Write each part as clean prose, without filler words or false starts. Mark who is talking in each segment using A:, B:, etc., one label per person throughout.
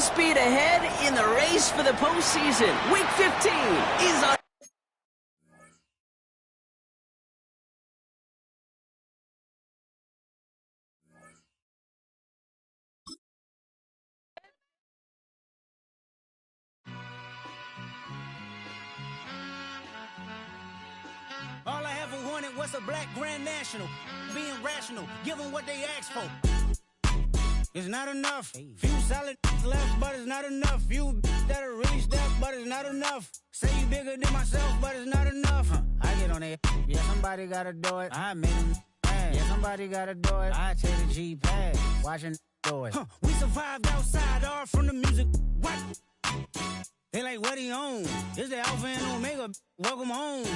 A: speed ahead in the race for the postseason. Week 15 is on.
B: All I ever wanted was a black Grand National. Being rational, give them what they ask for. It's not enough. Few solid left, but it's not enough. Few that'll really step, but it's not enough. Say you bigger than myself, but it's not enough. I get on it. Yeah, somebody gotta do it. I made them mad. Yeah, somebody gotta do it. I take the G-pad. Watching do it. We survived outside, all from the music. What? They like, what he on? This the Alpha and Omega. Welcome home.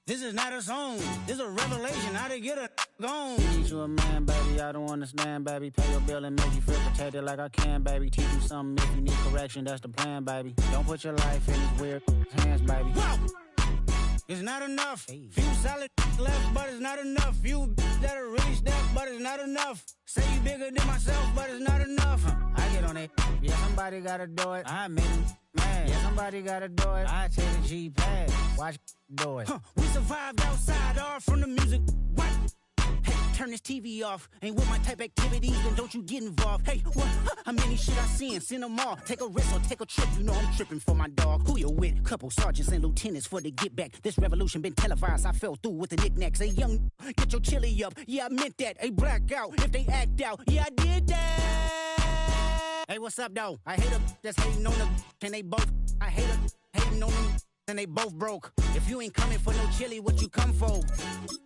B: This is not a song. This is a revelation. How to get a gone. Need you a man, baby. I don't understand, baby. Pay your bill and make you feel protected like I can, baby. Teach you something if you need correction. That's the plan, baby. Don't put your life in these weird hands, baby. Whoa! It's not enough. Few solid left, but it's not enough. Few that'll really step, but it's not enough. Say you bigger than myself, but it's not enough. I get on it. Yeah, somebody gotta do it. I made them mad. Yeah, somebody gotta do it. I take the G-pad. Watch do it. We survived outside, all from the music. What? Hey, turn this TV off. Ain't with my type activities, then don't you get involved. Hey, what? How many shit I seen? Send them all. Take a risk or take a trip. You know I'm tripping for my dog. Who you with? Couple sergeants and lieutenants for the get back. This revolution been televised. I fell through with the knickknacks. Hey, young, get your chili up. Yeah, I meant that. Hey, black out if they act out. Yeah, I did that. Hey, what's up, though? I hate them that's hating on them. And they both. I hate them hating on them. And they both broke. If you ain't coming for no chili, what you come for?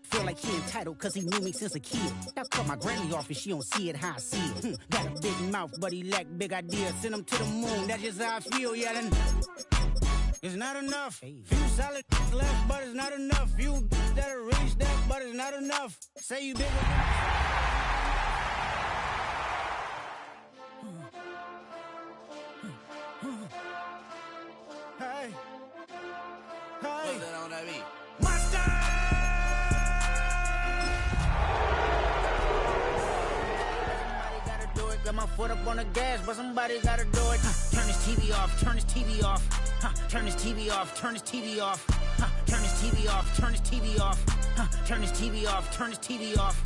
B: Feel like he entitled cause he knew me since a kid. I cut my granny off and she don't see it how I see it. Got a big mouth but he lack big ideas. Send him to the moon, that's just how I feel, yeah. Then it's not enough. Few solid left but it's not enough. Few that'll really step but it's not enough. Say you bigger than... Hey. Hey. My style. Somebody gotta do it. Got my foot up on the gas, but somebody gotta do it. Turn this TV off. Turn this TV off. Turn this TV off. Turn this TV off. Turn this TV off. Turn this TV off. Turn this TV off. Turn this TV off.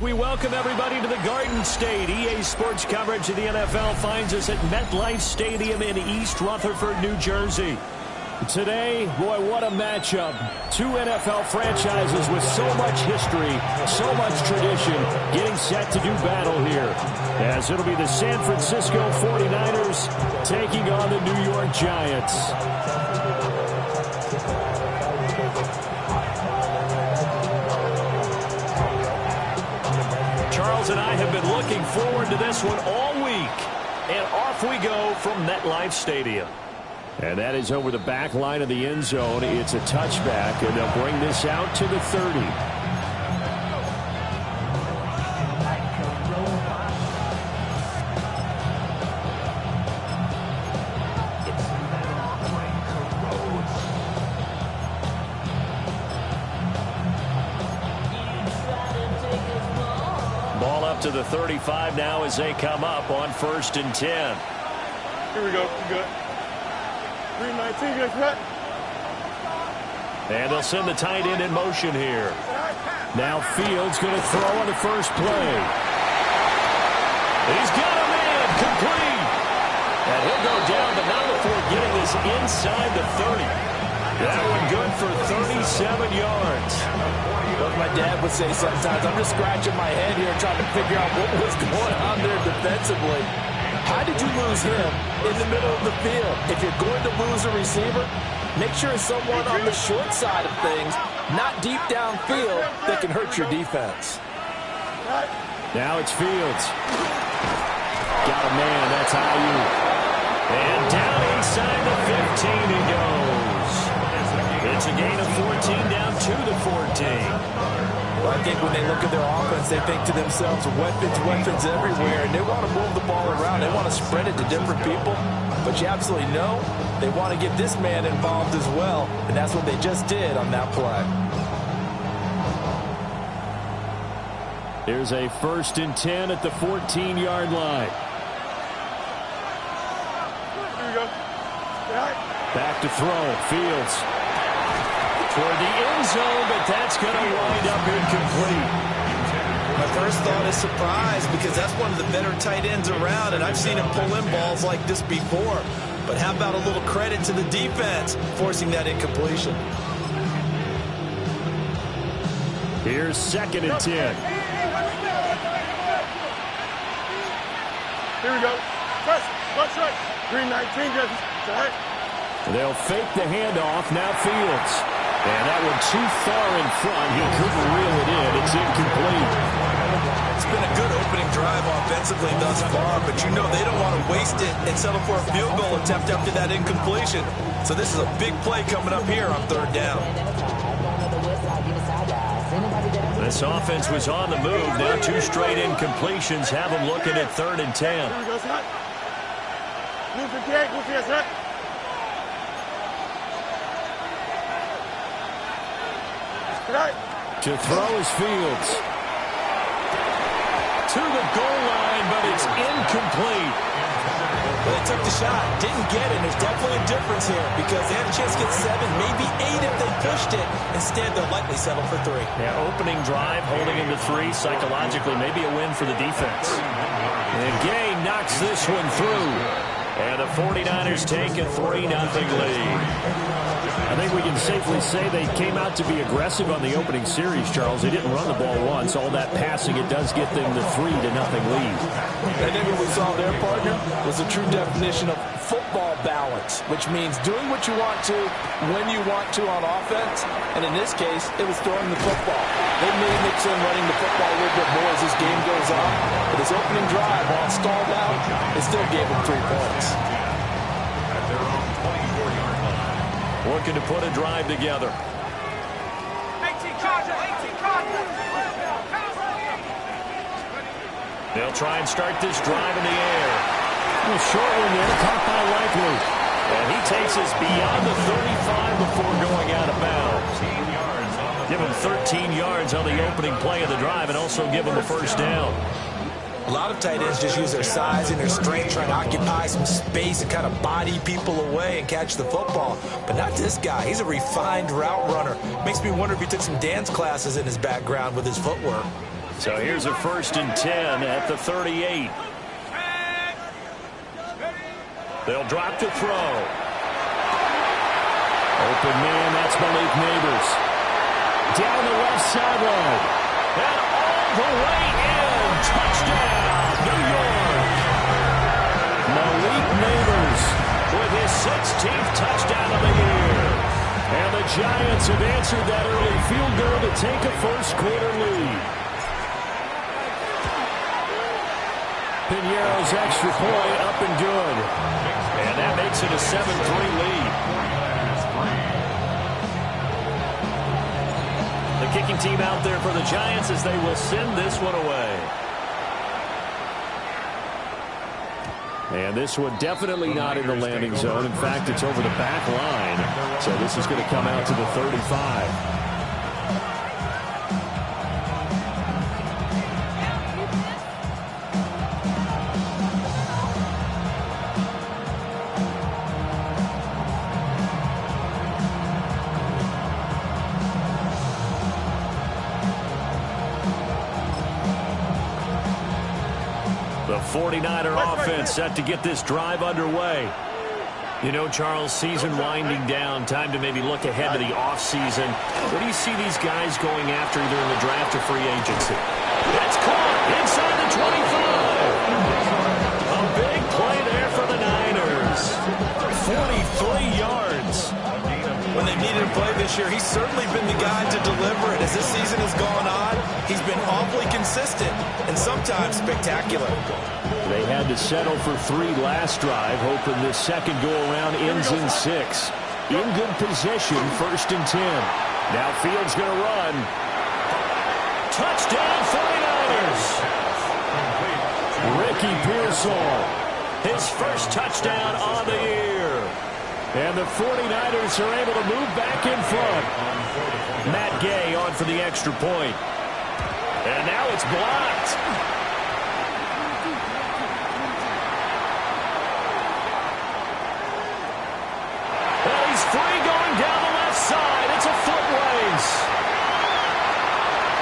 C: We welcome everybody to the Garden State. EA Sports coverage of the NFL finds us at MetLife Stadium in East Rutherford, New Jersey. Today, boy, what a matchup. Two NFL franchises with so much history, so much tradition, getting set to do battle here. As it'll be the San Francisco 49ers taking on the New York Giants. Charles and I have been looking forward to this one all week. And off we go from MetLife Stadium. And that is over the back line of the end zone. It's a touchback, and they'll bring this out to the 30. Ball up to the 35 now as they come up on 1st and 10.
D: Here we go. Good. 319, good cut.
C: And they'll send the tight end in motion here. Now Fields going to throw on the first play. He's got a man complete. And he'll go down, but not before getting this inside the 30. That one good for 37 yards.
E: As my dad would say sometimes, I'm just scratching my head here trying to figure out what was going on there defensively. How did you lose him in the middle of the field? If you're going to lose a receiver, make sure it's someone on the short side of things, not deep downfield, that can hurt your defense.
C: Now it's Fields. Got a man, that's how you. And down inside the 15 he goes. It's a gain of 14 down to the 14.
E: Well, I think when they look at their offense, they think to themselves, weapons everywhere, and they want to move the ball around. They want to spread it to different people. But you absolutely know they want to get this man involved as well, and that's what they just did on that play.
C: Here's a 1st and 10 at the 14-yard line. Back to throw. Fields. Toward the end zone, but that's going to wind up incomplete.
E: My first thought is surprise because that's one of the better tight ends around, and I've seen him pull in balls like this before. But how about a little credit to the defense forcing that incompletion?
C: Here's 2nd and 10.
D: Here we go. Press. Watch right. Green 19 judges. Right.
C: They'll fake the handoff. Now Fields. And that one too far in front. He couldn't reel it in. It's incomplete.
E: It's been a good opening drive offensively thus far, but you know they don't want to waste it and settle for a field goal attempt after that incompletion. So this is a big play coming up here on 3rd down.
C: This offense was on the move. Now 2 straight incompletions have them looking at 3rd and 10.
D: Here we go, son. Move 58. Move 58, son.
C: To throw is Fields. To the goal line, but it's incomplete.
E: Well, they took the shot, didn't get it. There's definitely a difference here because they had a chance to get 7, maybe 8 if they pushed it. Instead, they'll likely settle for 3.
C: Yeah, opening drive, holding into 3. Psychologically, maybe a win for the defense. And Gay knocks this one through. And the 49ers take a 3-0 lead. I think we can safely say they came out to be aggressive on the opening series, Charles. They didn't run the ball once. All that passing, it does get them the 3-0 lead.
E: I think what we saw there, partner, was a true definition of football balance, which means doing what you want to when you want to on offense. And in this case, it was throwing the football. They may mix in running the football a little bit more as this game goes on. But his opening drive, while stalled out, it still gave him 3 points.
C: Looking to put a drive together. They'll try and start this drive in the air. A short one there, caught by Likely. And he takes us beyond the 35 before going out of bounds. Give him 13 yards on the opening play of the drive and also give him a 1st down.
E: A lot of tight ends just use their size and their strength, trying to occupy some space and kind of body people away and catch the football. But not this guy. He's a refined route runner. Makes me wonder if he took some dance classes in his background with his footwork.
C: So here's a 1st and 10 at the 38. They'll drop to throw. Open man, that's Malik Neighbors. Down the left sideline. And all the way in. Touchdown, New York. Malik Neighbors with his 16th touchdown of the year. And the Giants have answered that early field goal to take a 1st quarter lead. Piñeiro's extra point up and good. And that makes it a 7-3 lead. The kicking team out there for the Giants as they will send this one away. And this one definitely not in the landing zone. In fact, it's over the back line. So this is going to come out to the 35. The 49er offense set to get this drive underway. You know, Charles, season winding down, time to maybe look ahead to the offseason. What do you see these guys going after either in the draft or free agency? That's caught inside the 25. A big play there for the Niners. 43 yards.
E: When they needed a play this year, he's certainly been the guy to deliver it. As this season has gone on, he's been awfully consistent and sometimes spectacular.
C: They had to settle for 3 last drive, hoping this second go-around ends in 6. In good position, 1st and 10. Now Fields going to run. Touchdown, 49ers! Ricky Pearsall, his 1st touchdown on the year. And the 49ers are able to move back in front. Matt Gay on for the extra point. And now it's blocked. He's free going down the left side. It's a foot race.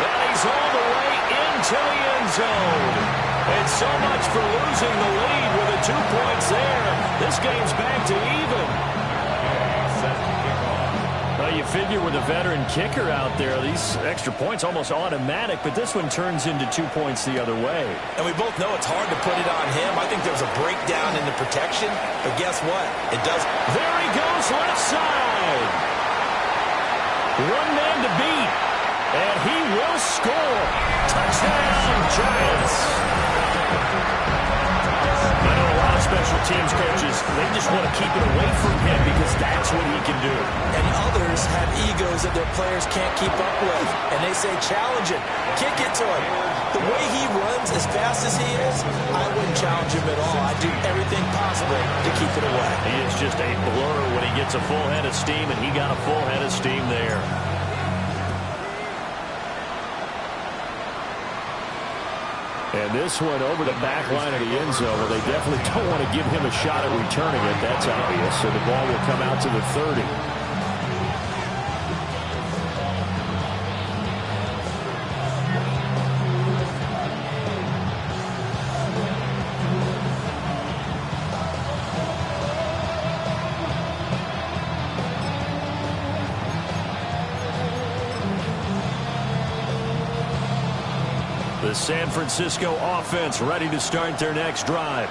C: And he's all the way into the end zone. And so much for losing the lead with the 2 points there. This game's back to even. Well, you figure with a veteran kicker out there, these extra points almost automatic, but this one turns into 2 points the other way.
E: And we both know it's hard to put it on him. I think there was a breakdown in the protection, but guess what? It does.
C: There he goes, left side. One man to beat, and he will score. Touchdown, Giants. I know a lot of special teams coaches, they just want to keep it away from him because that's what he can do.
E: And others have egos that their players can't keep up with. And they say, challenge it, kick it to him. The way he runs as fast as he is, I wouldn't challenge him at all. I'd do everything possible to keep it away.
C: He is just a blur when he gets a full head of steam, and he got a full head of steam there. And this one over the back line of the end zone. Well, they definitely don't want to give him a shot at returning it. That's obvious. So the ball will come out to the 30. The San Francisco offense ready to start their next drive.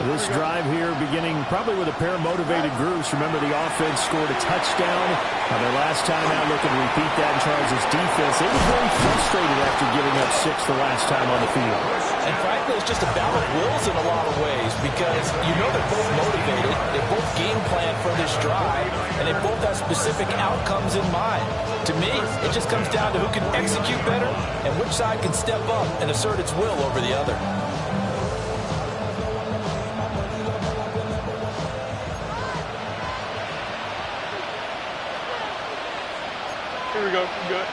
C: This drive here beginning probably with a pair of motivated groups. Remember, the offense scored a touchdown. Their last time out, looking to repeat that in Chargers defense. They were very frustrated after giving up 6 the last time on the field.
E: And frankly, it's just a battle of wills in a lot of ways because you know they're both motivated. They both game plan for this drive, and they both have specific outcomes in mind. To me, it just comes down to who can execute better and which side can step up and assert its will over the other.
D: Here we go. Good.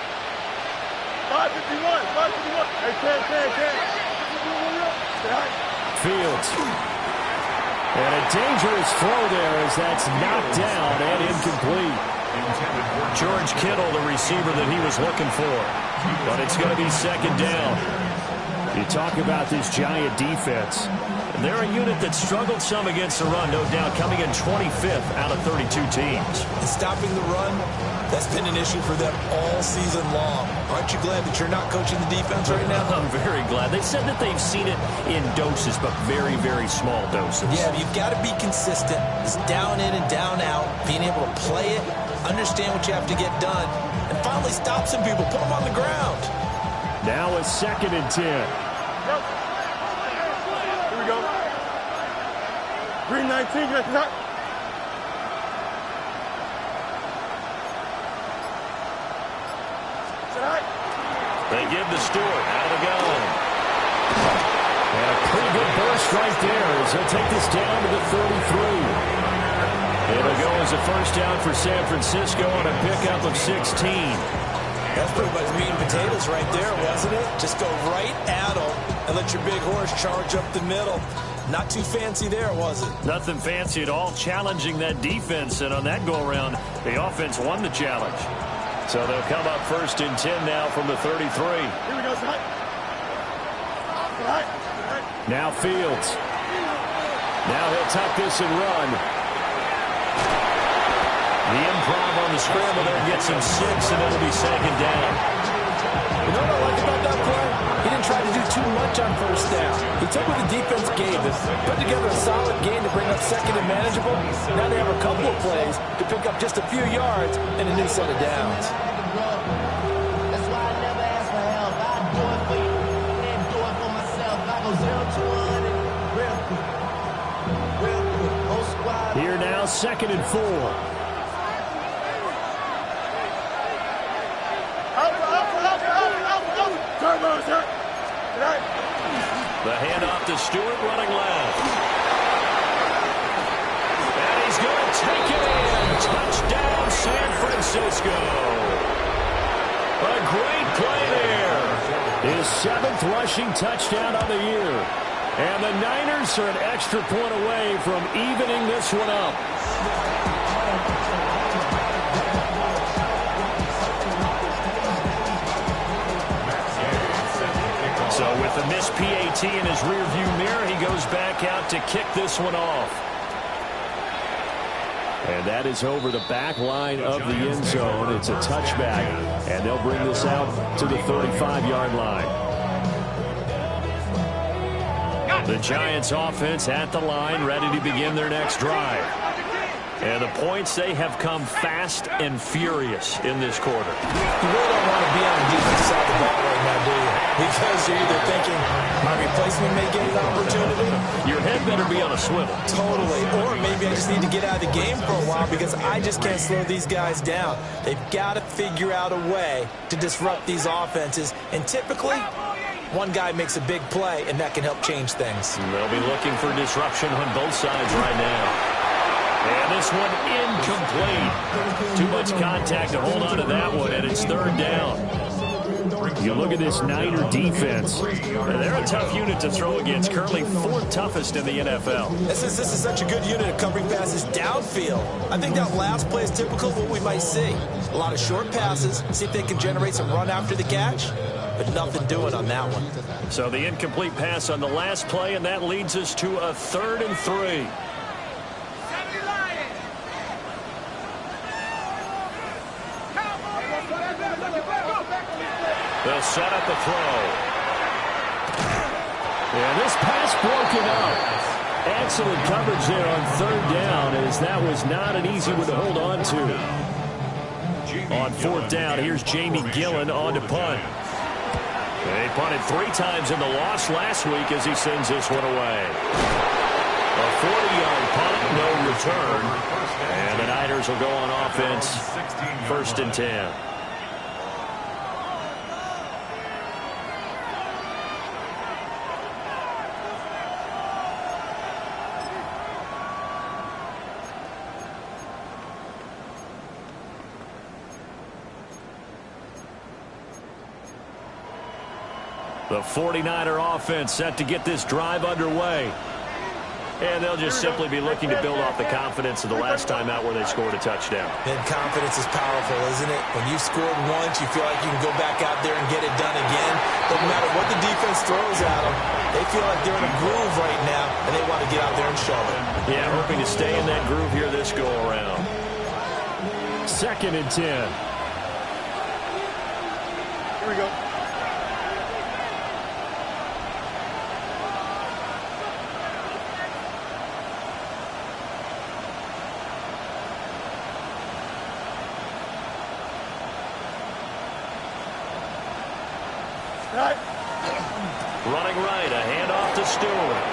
D: 551. 551. Hey, 10.
C: Fields. And a dangerous throw there as that's knocked down and incomplete. George Kittle, the receiver that he was looking for. But it's going to be second down. You talk about this Giant defense. They're a unit that struggled some against the run, no doubt, coming in 25th out of 32 teams.
E: And stopping the run, that's been an issue for them all season long. Aren't you glad that you're not coaching the defense right now?
C: I'm very glad. They said that they've seen it in doses, but very, very small doses.
E: Yeah, you've got to be consistent. It's down in and down out, being able to play it, understand what you have to get done, and finally stop some people, put them on the ground.
C: Now a 2nd and 10.
D: Here we go. 319. That's not.
C: They give to Stewart out of the gun. And a pretty good burst right there as they'll take this down to the 33. It'll go as a first down for San Francisco on a pickup of 16.
E: That's pretty much meat and potatoes right there, wasn't it? Just go right at them and let your big horse charge up the middle. Not too fancy there, was it?
C: Nothing fancy at all, challenging that defense. And on that go-around, the offense won the challenge. So they'll come up 1st and 10 now from the 33.
D: Here we go, son.
C: Now Fields. Now he'll tuck this and run. The improv on the scramble there gets him 6, and it'll be 2nd down.
E: You know what I like about that play? He didn't try to do too much on first down. He took what the defense gave him, put together a solid game to bring up 2nd and manageable. Now they have a couple of plays to pick up just a few yards and a new set of downs.
F: That's why I never ask for help. I do it for you and do it for myself. I go 0 to 100 real quick. Real quick. Whole squad.
C: Here now, 2nd and 4. The handoff to Stewart running left. And he's going to take it in. Touchdown, San Francisco. A great play there. His 7th rushing touchdown of the year. And the Niners are an extra point away from evening this one up. So with the missed PAT in his rearview mirror, he goes back out to kick this one off. And that is over the back line of the end zone. It's a touchback, and they'll bring this out to the 35-yard line. The Giants offense at the line, ready to begin their next drive. And the points, they have come fast and furious in this quarter.
E: You really don't want to be on the defensive side of the ball right now, do you? Because you're either thinking, my replacement may get an opportunity.
C: Your head better be on a swivel.
E: Totally. Or maybe I just need to get out of the game for a while because I just can't slow these guys down. They've got to figure out a way to disrupt these offenses. And typically, one guy makes a big play, and that can help change things.
C: And they'll be looking for disruption on both sides right now. And this one incomplete. Too much contact to hold on to that one, and it's third down. You look at this Niner defense, and they're a tough unit to throw against, currently fourth toughest in the NFL.
E: This is such a good unit of covering passes downfield. I think that last play is typical of what we might see. A lot of short passes, see if they can generate some run after the catch, but nothing doing on that one.
C: So the incomplete pass on the last play, and that leads us to a 3rd and 3. They'll set up the throw. And this pass broken up. Excellent coverage there on 3rd down, as that was not an easy one to hold on to. On 4th down, here's Jamie Gillen on to punt. They punted 3 times in the loss last week as he sends this one away. A 40-yard punt, no return. And the Niners will go on offense, 1st and 10. The 49er offense set to get this drive underway. And they'll just simply be looking to build off the confidence of the last time out where they scored a touchdown.
E: And confidence is powerful, isn't it? When you scored once, you feel like you can go back out there and get it done again. No matter what the defense throws at them, they feel like they're in a groove right now, and they want to get out there and show it.
C: Yeah, hoping to stay in that groove here this go-around. 2nd and 10.
D: Here we go.
C: Running right, a handoff to Stewart.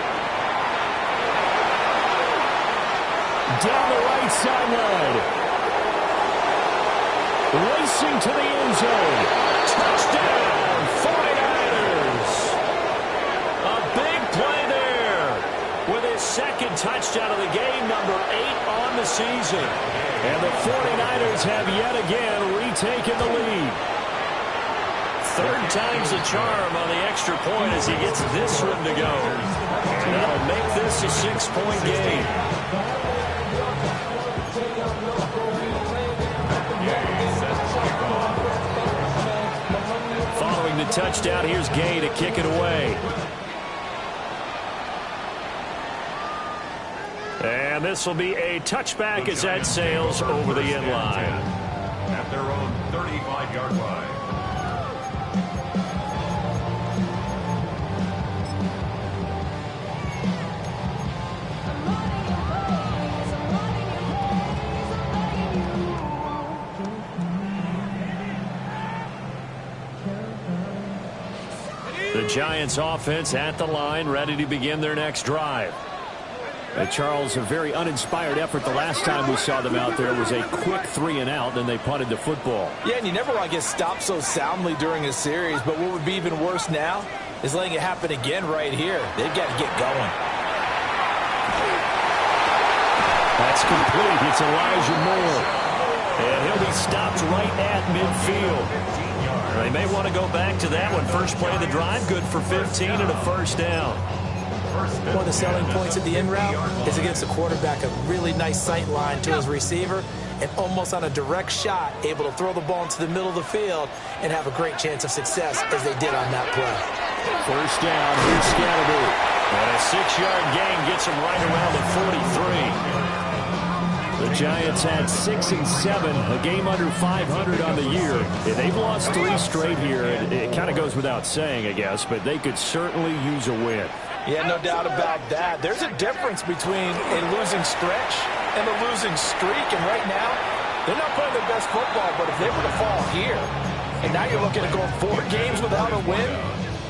C: Down the right sideline. Racing to the end zone. Touchdown, 49ers. A big play there with his 2nd touchdown of the game, number 8 on the season. And the 49ers have yet again retaken the lead. 3rd time's the charm on the extra point as he gets this one to go. That'll make this a 6-point game. Following the touchdown, here's Gay to kick it away. And this will be a touchback as that sails over the end line.
G: At their own 35-yard line.
C: The Giants offense at the line, ready to begin their next drive. Charles, a very uninspired effort the last time we saw them out there was a quick 3-and-out, then they punted the football.
E: Yeah, and you never want to get stopped so soundly during a series, but what would be even worse now is letting it happen again right here. They've got to get going.
C: That's complete. It's Elijah Moore. And he'll be stopped right at midfield. They may want to go back to that one. First play of the drive, good for 15 and a 1st down.
E: One of the selling points of the in route is it gives the quarterback a really nice sight line to his receiver, and almost on a direct shot, able to throw the ball into the middle of the field and have a great chance of success as they did on that play.
C: First down, here's Scatterby. And a 6-yard gain gets him right around the 43. The Giants had 6 and 7, a game under 500 on the year. They've lost 3 straight here. It kind of goes without saying, I guess, but they could certainly use a win.
E: Yeah, no doubt about that. There's a difference between a losing stretch and a losing streak, and right now, they're not playing their best football, but if they were to fall here, and now you're looking at going 4 games without a win,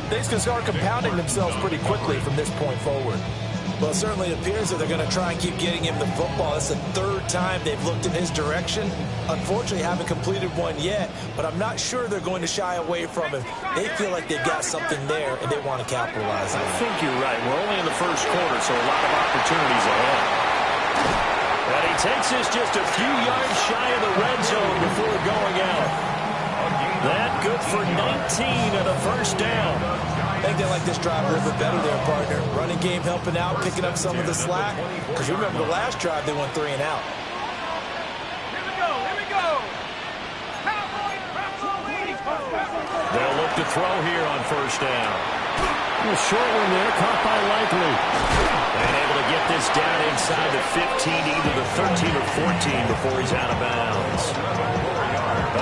E: things can start compounding themselves pretty quickly from this point forward. Well, it certainly appears that they're going to try and keep getting him the football. It's the 3rd time they've looked in his direction. Unfortunately, haven't completed one yet, but I'm not sure they're going to shy away from him. They feel like they've got something there, and they want to capitalize on it.
C: I think you're right. We're only in the first quarter, so a lot of opportunities ahead. And he takes this just a few yards shy of the red zone before going out. That good for 19 and a first down.
E: I think they like this drive a little bit better there, partner. Running game helping out, picking up some of the slack. Because remember the last drive, they went 3 and out.
D: Here we go.
C: They'll look to throw here on first down. A short one there, caught by Likely. And able to get this down inside the 15, either the 13 or 14 before he's out of bounds.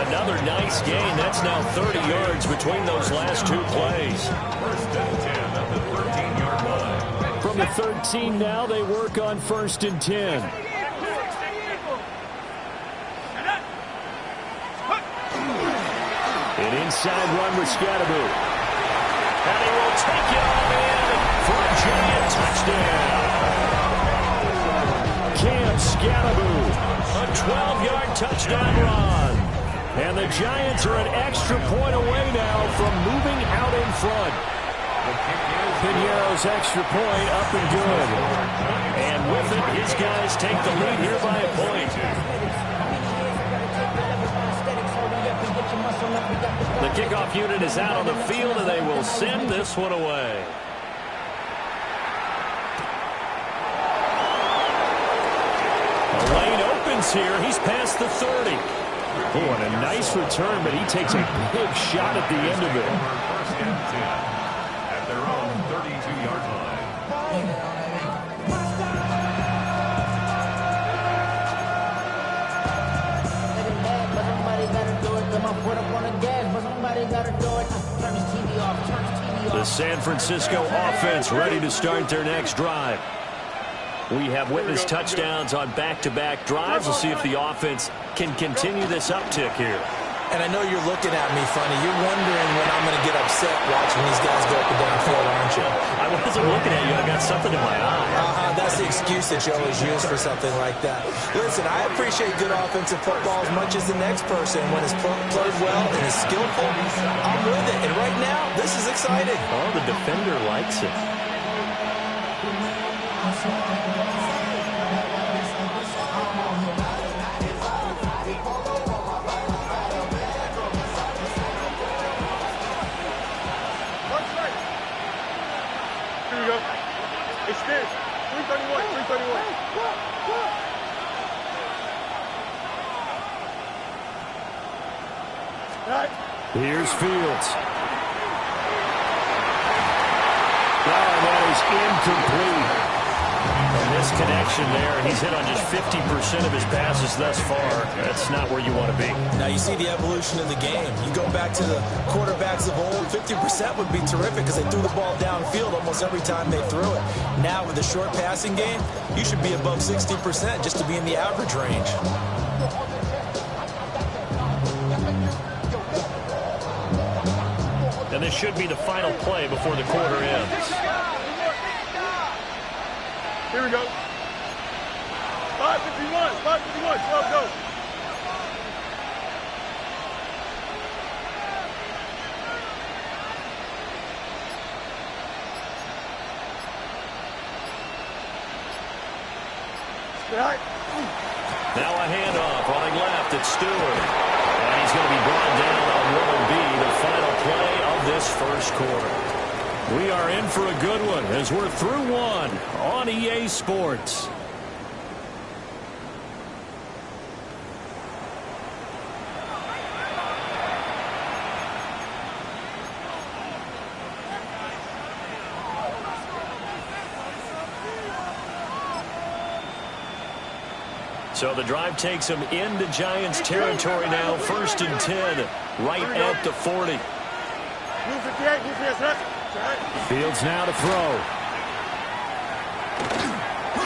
C: Another nice gain. That's now 30 yards between those last 2 plays.
G: First and 10 at the 13-yard line.
C: From the 13 now, they work on first and 10. An inside run with Scatterby. And he will take it on in for a giant touchdown. Cam Scatterby, a 12-yard touchdown run. And the Giants are an extra point away now from moving out in front. Piñeiro's extra point up and good. And with it, his guys take the lead here by a point. The kickoff unit is out on the field, and they will send this one away. The lane opens here. He's past the 30. Oh, and a nice return, but he takes a big shot at the end of it.
G: First and 10 at their own 32-yard line.
C: The San Francisco offense ready to start their next drive. We have witnessed touchdowns on back-to-back drives. We'll see if the offense can continue this uptick here.
E: And I know you're looking at me funny. You're wondering when I'm going to get upset watching these guys go up and down field, aren't you?
C: I wasn't looking at you. I got something in my eye.
E: That's the excuse that you always use for something like that. Listen, I appreciate good offensive football as much as the next person. When it's played well and is skillful, I'm with it. And right now, this is exciting.
C: Oh, the defender likes it.
D: Here we go. Extend. 331. 331. All right.
C: Here's Fields. That is incomplete. And this connection there, he's hit on just 50% of his passes thus far. That's not where you want to be.
E: Now you see the evolution of the game. You go back to the quarterbacks of old, 50% would be terrific because they threw the ball downfield almost every time they threw it. Now with the short passing game, you should be above 60% just to be in the average range.
C: And this should be the final play before the quarter ends.
D: Here we go. 551. 551. 12 go.
C: Now a handoff running left. It's Stewart. And he's going to be brought down on what will be the final play of this first quarter. We are in for a good one as we're through one on EA Sports. So the drive takes them into Giants territory now. 1st and 10, right at the 40. Fields now to throw.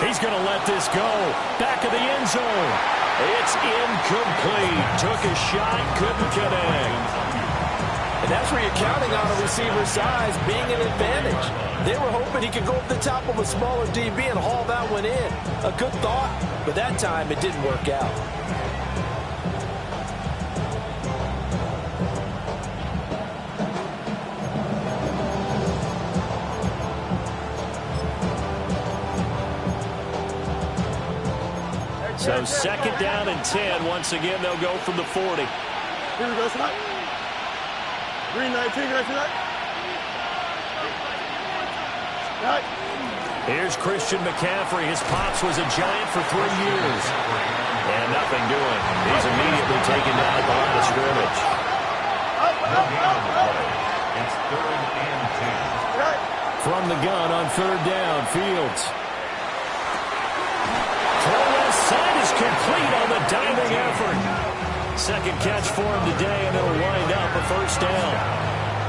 C: He's going to let this go. Back of the end zone. It's incomplete. Took a shot, couldn't connect.
E: And that's where you're counting on a receiver's size being an advantage. They were hoping he could go up the top of a smaller DB and haul that one in. A good thought, but that time it didn't work out.
C: So 2nd down and 10. Once again, they'll go from the 40.
D: Here we go, tonight. Green 19, right tonight. Right.
C: Here's Christian McCaffrey. His pops was a Giant for 3 years. And nothing doing. He's immediately taken down at the line of scrimmage.
G: It's 3rd and 10.
C: From the gun on 3rd down, Fields. Throw left side is complete on the diving effort. 2nd catch for him today, and it'll wind up a 1st down.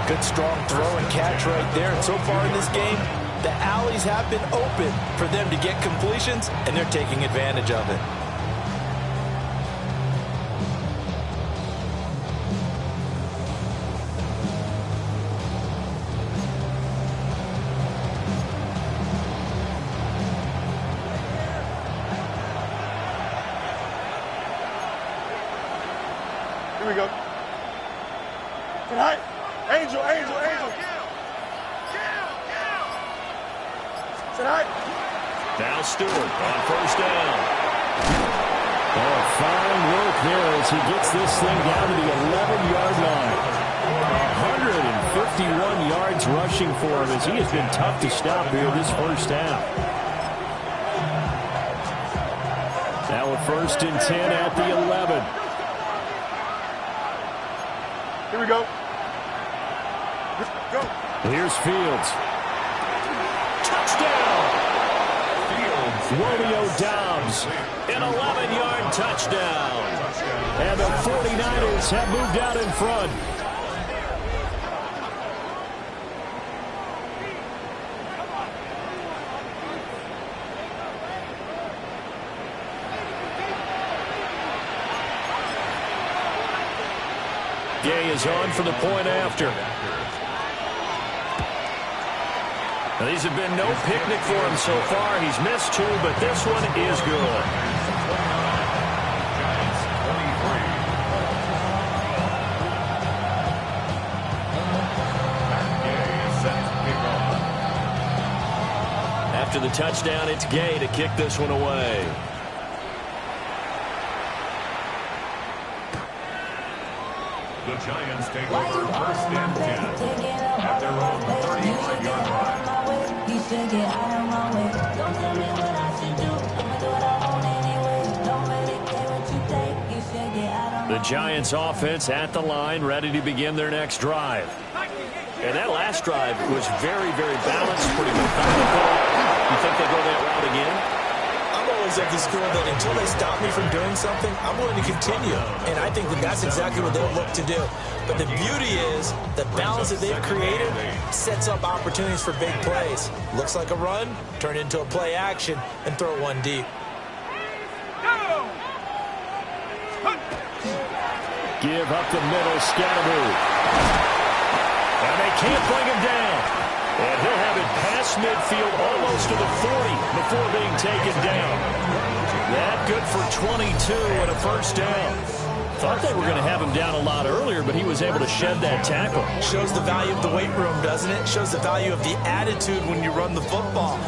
E: Good strong throw and catch right there. And so far in this game, the alleys have been open for them to get completions, and they're taking advantage of it.
D: Here we go. Tonight. Angel. Tonight.
C: Now Stewart on 1st down.
H: Oh, fine work there as he gets this thing down to the 11-yard line. 151 yards rushing for him as he has been tough to stop here this 1st half. Now a 1st and 10 at the 11.
D: Here we go. Go.
H: Here's Fields.
C: Touchdown! Romeo Doubs, an 11-yard touchdown. And the 49ers have moved out in front. Gay is on for the point after. Now, these have been no picnic for him so far. He's missed 2, but this one is good. After the touchdown, it's Gay to kick this one away.
G: The Giants take over 1st and 10 at their own 35-yard line.
I: You should get out of my way. Don't tell me what I should do. I'ma do what I want anyway. Don't really care what you think. You should get out of my way.
C: The Giants offense at the line, ready to begin their next drive. And that last drive was very, very balanced, pretty methodical. You think they go that route again?
E: I'm always of the school that until they stop me from doing something, I'm willing to continue. And I think that that's exactly what they'll look to do. But the beauty is the balance that they've created sets up opportunities for big plays. Looks like a run, turn into a play action, and throw one deep.
H: Give up the middle, Scatterboo.
C: And they can't bring him down. And he'll have it past midfield almost to the 40 before being taken down. That good for 22 and a 1st down. Thought they were going to have him down a lot earlier, but he was able to shed that tackle.
E: Shows the value of the weight room, doesn't it? Shows the value of the attitude when you run the football.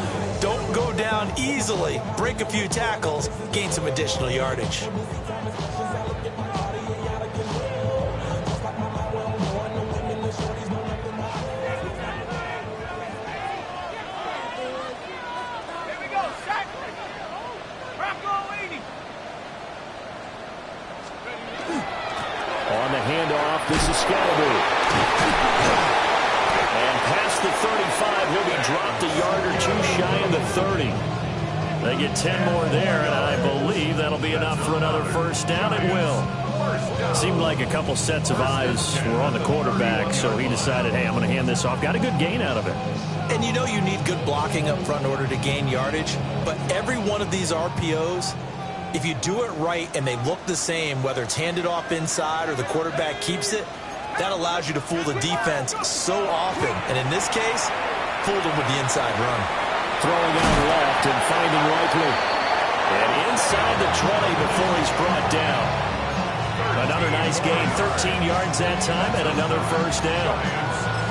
E: Don't go down easily. Break a few tackles, gain some additional yardage.
H: On the handoff, this is Scatterboo.
C: And past the 35, he'll be dropped a yard or 2 shy of the 30. They get 10 more there, and I believe that'll be enough for another first down. It will. Seemed like a couple sets of eyes were on the quarterback, so he decided, hey, I'm going to hand this off. Got a good gain out of it.
E: And you know you need good blocking up front in order to gain yardage, but every one of these RPOs, if you do it right and they look the same, whether it's handed off inside or the quarterback keeps it, that allows you to fool the defense so often. And in this case, fooled them with the inside run.
C: Throwing out left and finding Likely. And inside the 20 before he's brought down. Another nice gain, 13 yards that time, and another first down.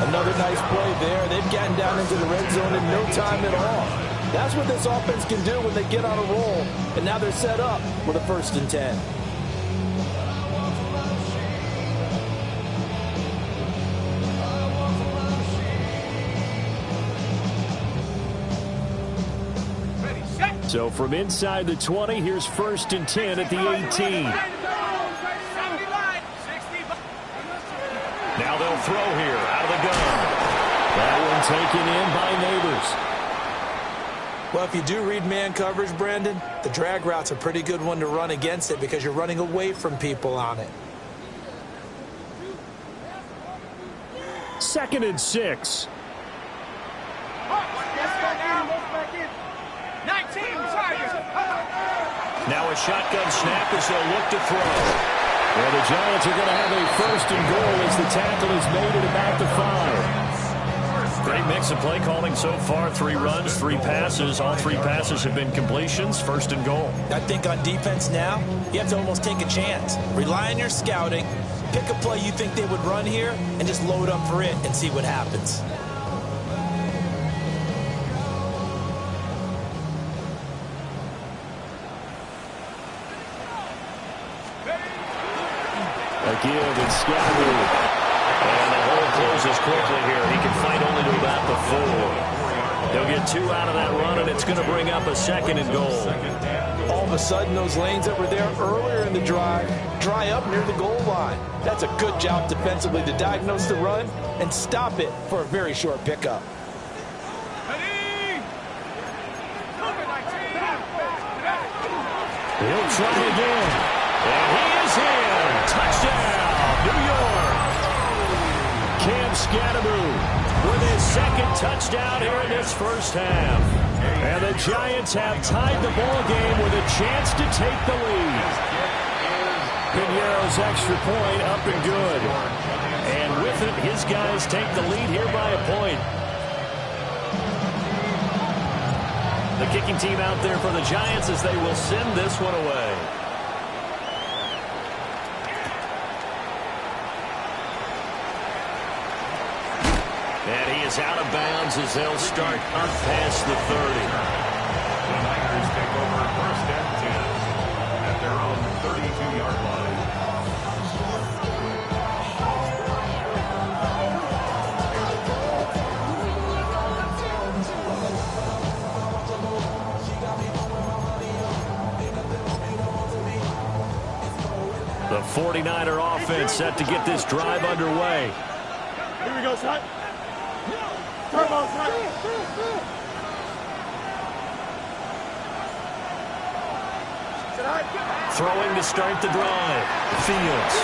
E: Another nice play there. They've gotten down into the red zone in no time at all. That's what this offense can do when they get on a roll. And now they're set up with a 1st and 10.
C: So from inside the 20, here's 1st and 10 at the 18. Now they'll throw here out of the gun. That one taken in by Neighbors.
E: Well, if you do read man coverage, Brandon, the drag route's a pretty good one to run against it because you're running away from people on it.
C: 2nd and 6. Now a shotgun snap as they'll look to throw. Well, the Giants are going to have a 1st and goal as the tackle is made at about the 5. Great mix of play calling so far. 3 runs, 3 passes. All 3 passes have been completions. 1st and goal.
E: I think on defense now, you have to almost take a chance. Rely on your scouting. Pick a play you think they would run here and just load up for it and see what happens.
C: Give and Scatterboo. And the hole closes quickly here. He can fight only to about the 4. He'll get 2 out of that run, and it's going to bring up a 2nd and goal.
E: All of a sudden, those lanes that were there earlier in the drive dry up near the goal line. That's a good job defensively to diagnose the run and stop it for a very short pickup.
C: He'll try again. And he is in. Touchdown, New York. Cam Scatterboo with his 2nd touchdown here in this first half. And the Giants have tied the ball game with a chance to take the lead. Piñeiro's extra point up and good. And with it, his guys take the lead here by a point. The kicking team out there for the Giants as they will send this one away. And he is out of bounds as they'll start up past the 30.
G: The Niners take over 1st and 10 at their own 32-yard line.
C: The 49er offense set to get this drive underway.
D: Here we go, son. Turbo, son.
C: Throwing to start the drive. Fields.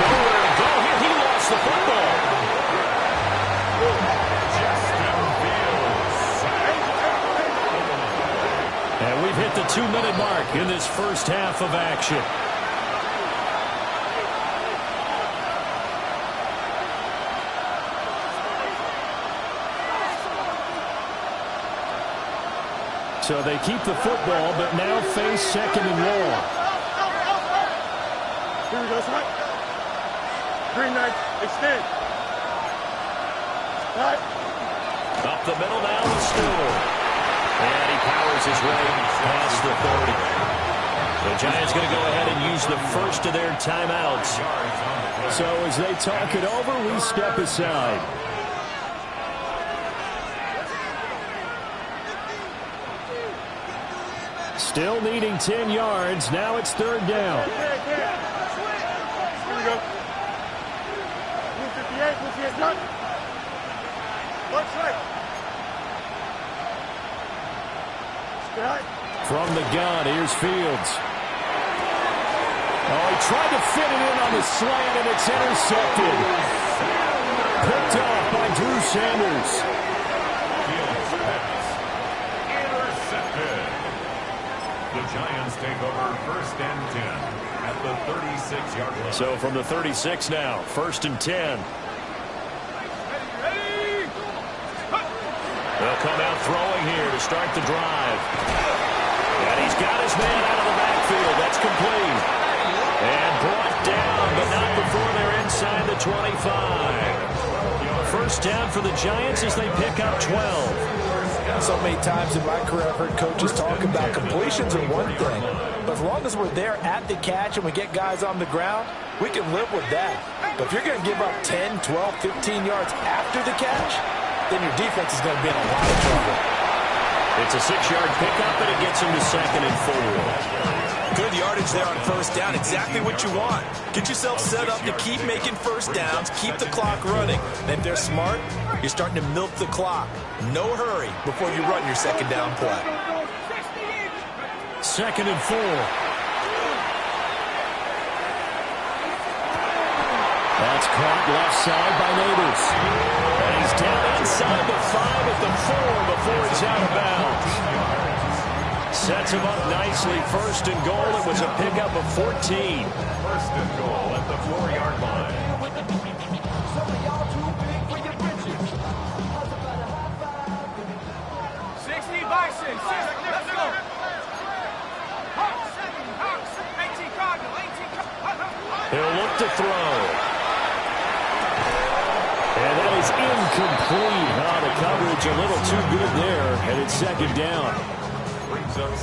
C: Nowhere to go here. He lost the football. And we've hit the 2-minute mark in this first half of action. So they keep the football, but now face 2nd and long.
D: Here we go, son. Green knife, extend. Right.
C: Up the middle now with Stewart. And he powers his way past the 30. The Giants going to go ahead and use the first of their timeouts. So as they talk it over, we step aside. Still needing 10 yards. Now it's 3rd down.
D: Here we go. 158, 158, done. Left side. Stay high.
C: From the gun, here's Fields. Oh, he tried to fit it in on the slant, and it's intercepted. Picked off by Drew Sanders.
G: Fields pass. Intercepted. The Giants take over 1st and 10 at the 36-yard line.
C: So from the 36 now, 1st and 10. They'll come out throwing here to start the drive. And he's got his man out of the backfield. That's complete. And brought down, but not before they're inside the 25. 1st down for the Giants as they pick up 12.
E: So many times in my career I've heard coaches talk about completions are one thing, but as long as we're there at the catch and we get guys on the ground, we can live with that. But if you're going to give up 10, 12, 15 yards after the catch, then your defense is going to be in a lot of trouble.
C: It's a 6-yard pickup, and it gets him to 2nd and 4.
E: Good yardage there on 1st down. Exactly what you want. Get yourself set up to keep making 1st downs, keep the clock running. And if they're smart, you're starting to milk the clock. No hurry before you run your 2nd down play.
C: 2nd and 4. That's caught left side by Nabers. And he's down inside the 5 at the 4 before he's out of bounds. Sets him up nicely. 1st and goal. It was a pickup of 14.
G: 1st and goal at the 4-yard line.
C: He'll look to throw. And that is incomplete. The coverage a little too good there, and it's 2nd down.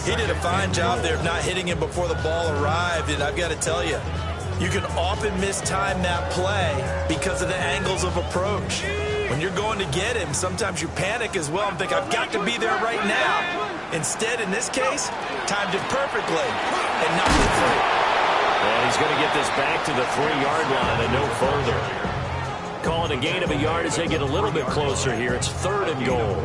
E: He did a fine job there of not hitting him before the ball arrived, and I've got to tell you, you can often mistime that play because of the angles of approach. When you're going to get him, sometimes you panic as well and think, I've got to be there right now. Instead, in this case, timed it perfectly and knocked it free.
C: And he's going to get this back to the 3-yard line and no further. Calling a gain of a yard as they get a little bit closer here. It's 3rd and goal.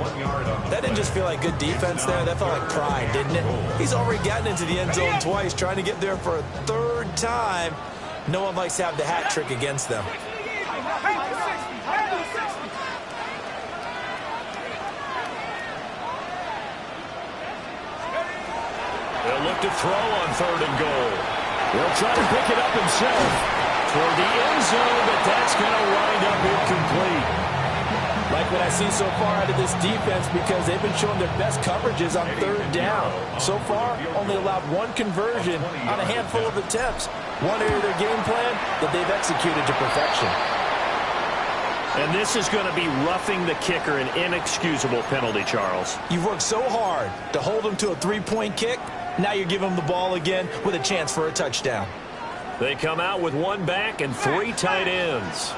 E: That didn't just feel like good defense there. That felt like pride, didn't it? He's already gotten into the end zone twice, trying to get there for a 3rd time. No one likes to have the hat trick against them.
C: They'll look to throw on 3rd and goal. He'll try to pick it up himself toward the end zone, but that's going to wind up incomplete.
E: Like what I see so far out of this defense, because they've been showing their best coverages on 3rd down. So far, only allowed 1 conversion on a handful of attempts. One area of their game plan that they've executed to perfection.
C: And this is going to be roughing the kicker, an inexcusable penalty, Charles.
E: You've worked so hard to hold them to a 3-point kick. Now you give them the ball again with a chance for a touchdown.
C: They come out with 1 back and 3 tight ends.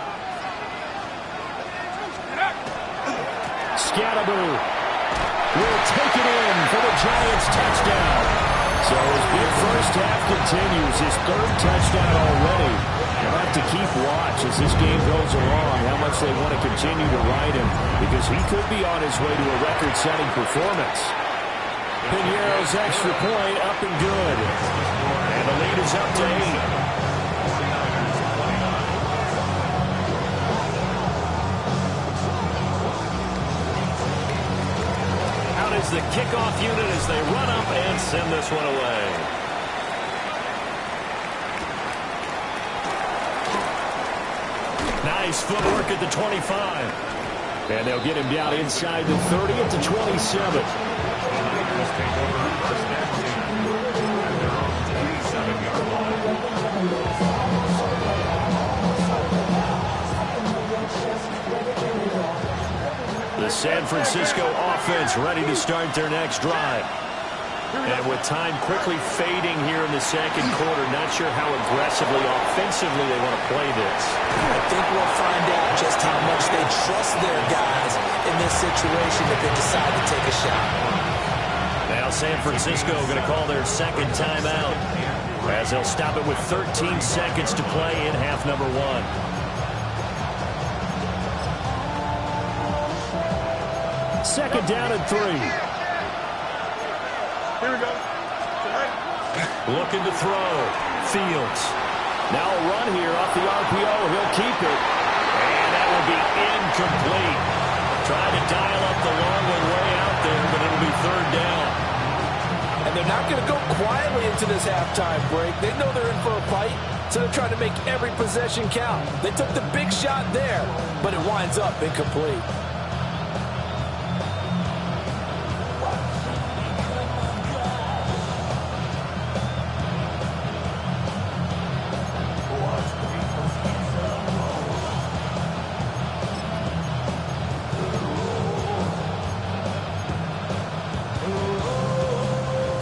C: Scatterboo will take it in for the Giants touchdown. So his big first half continues, his 3rd touchdown already. They'll have to keep watch as this game goes along, how much they want to continue to ride him, because he could be on his way to a record-setting performance. Piñeiro's extra point up and good. And the lead is up to 8. Is the kickoff unit as they run up and send this one away. Nice footwork at the 25. And they'll get him down inside the 30 at the 27. The San Francisco offense ready to start their next drive. And with time quickly fading here in the 2nd quarter, not sure how aggressively, offensively they want to play this.
E: I think we'll find out just how much they trust their guys in this situation if they decide to take a shot.
C: Now San Francisco going to call their 2nd timeout as they'll stop it with 13 seconds to play in half number 1. 2nd down and 3.
D: Here we go.
C: Looking to throw. Fields. Now a run here off the RPO. He'll keep it. And that will be incomplete. Trying to dial up the long one way out there, but it'll be third down.
E: And they're not going to go quietly into this halftime break. They know they're in for a fight, so they're trying to make every possession count. They took the big shot there, but it winds up incomplete.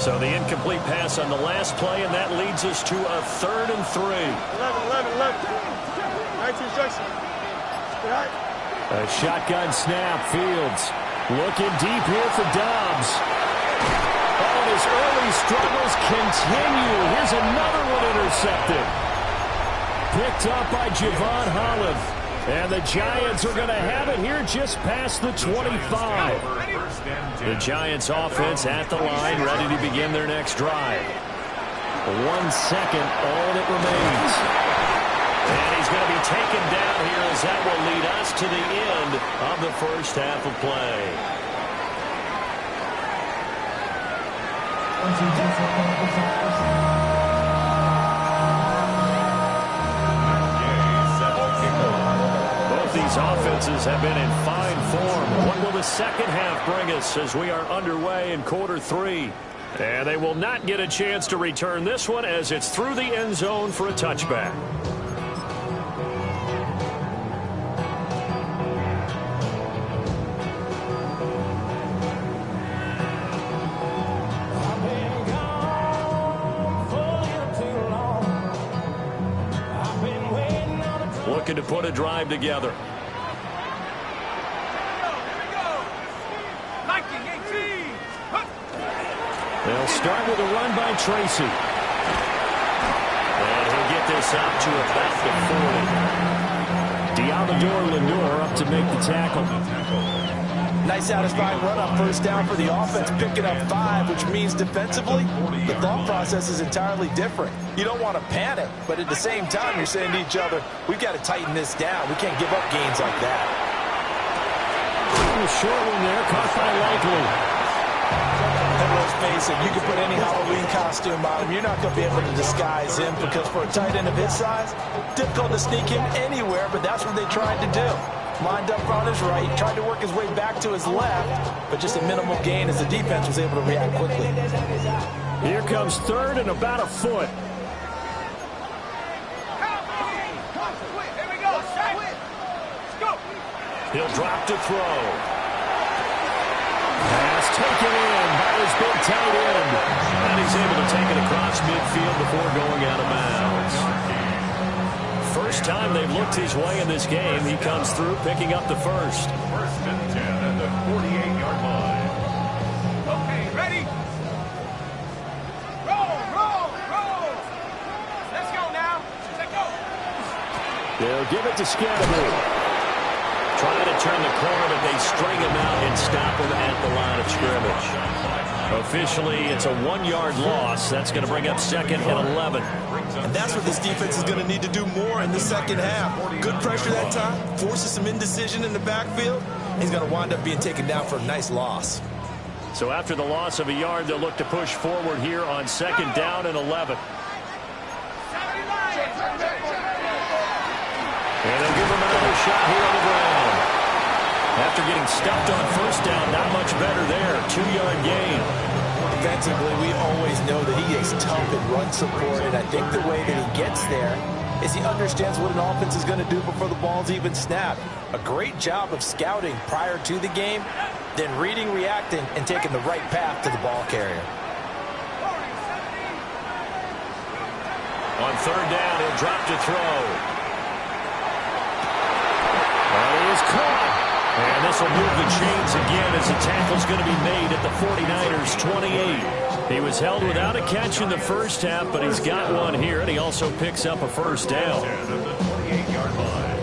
C: So the incomplete pass on the last play, and that leads us to a 3rd and 3.
D: 11. 19 Jackson.
C: A shotgun snap. Fields looking deep here for Dobbs. Oh, and his early struggles continue. Here's another one intercepted. Picked up by Javon Holland. And the Giants are going to have it here just past the 25. The Giants offense at the line, ready to begin their next drive. 1 second, all that remains. And he's going to be taken down here as that will lead us to the end of the first half of play. These offenses have been in fine form. What will the second half bring us as we are underway in quarter 3? And they will not get a chance to return this one as it's through the end zone for a touchback. Looking to put a drive together. They'll start with a run by Tracy. And he'll get this up to about the 40. Diamador Lenore up to make the tackle.
E: Nice satisfying run on first down for the offense, picking up 5, which means defensively, the thought process is entirely different. You don't want to panic, but at the same time, you're saying to each other, we've got to tighten this down. We can't give up gains like that.
C: A short one there, caught by Likely.
E: And let's face it, you can put any Halloween costume on him. You're not going to be able to disguise him because for a tight end of his size, difficult to sneak him anywhere, but that's what they tried to do. Lined up on his right, tried to work his way back to his left, but just a minimal gain as the defense was able to react quickly.
C: Here comes 3rd and about a foot. He'll drop to throw. Pass taken in by his big tight end. And he's able to take it across midfield before going out of bounds. First time they've looked his way in this game. He comes through picking up the first.
G: 1st and 10 at the 48-yard line.
B: Okay, ready? Roll. Let's go now. Let's go.
C: They'll give it to Scantlebury. Trying to turn the corner, but they string him out and stop him at the line of scrimmage. Officially, it's a 1-yard loss. That's going to bring up 2nd and 11.
E: And that's what this defense is going to need to do more in the second half. Good pressure that time, forces some indecision in the backfield. He's going to wind up being taken down for a nice loss.
C: So after the loss of a yard, they'll look to push forward here on 2nd down and 11. And they'll give him another shot here on the ground. After getting stuffed on 1st down, not much better there. 2-yard gain.
E: Defensively, we always know that he is tough in run support, and I think the way that he gets there is he understands what an offense is going to do before the ball's even snapped. A great job of scouting prior to the game, then reading, reacting, and taking the right path to the ball carrier.
C: On 3rd down, he'll drop to throw. And he is caught. And this will move the chains again as the tackle's going to be made at the 49ers' 28. He was held without a catch in the first half, but he's got one here, and he also picks up a 1st down.
G: At the 28-yard line.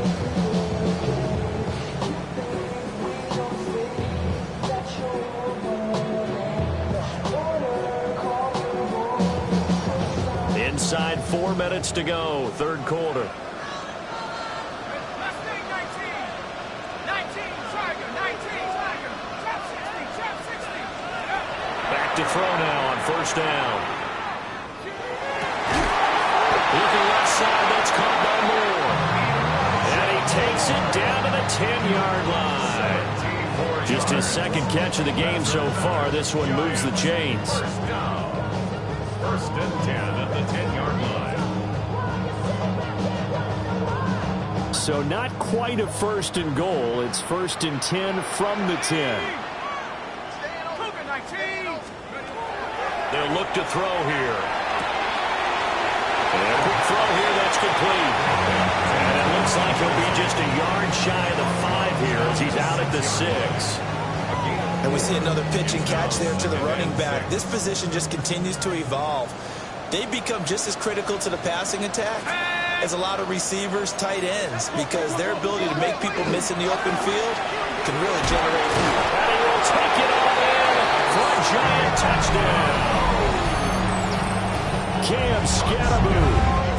C: inside 4 minutes to go, third quarter. Back to throw now on first down. Looking left side, that's caught by Moore. And he takes it down to the 10-yard line. Just his second catch of the game so far. This one moves the chains.
G: First and 10 at the 10-yard line.
C: So not quite a first and goal. It's first and 10 from the 10. They'll look to throw here. And a quick throw here, that's complete. And it looks like he'll be just a yard shy of the 5 here as he's out at the 6.
E: And we see another pitch and catch there to the running back. This position just continues to evolve. They've become just as critical to the passing attack as a lot of receivers, tight ends, because their ability to make people miss in the open field can really generate heat.
C: And he will take it all in for a giant touchdown. Cam Scatterboo,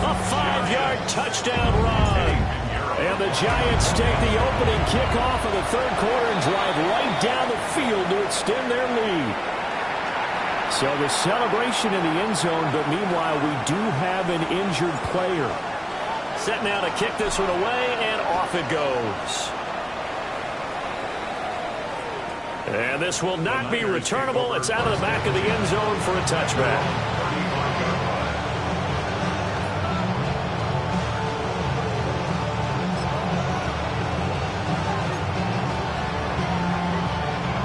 C: a 5-yard touchdown run. And the Giants take the opening kickoff of the third quarter and drive right down the field to extend their lead. So the celebration in the end zone, but meanwhile we do have an injured player. Set now to kick this one away, and off it goes. And this will not be returnable. It's out of the back of the end zone for a touchback.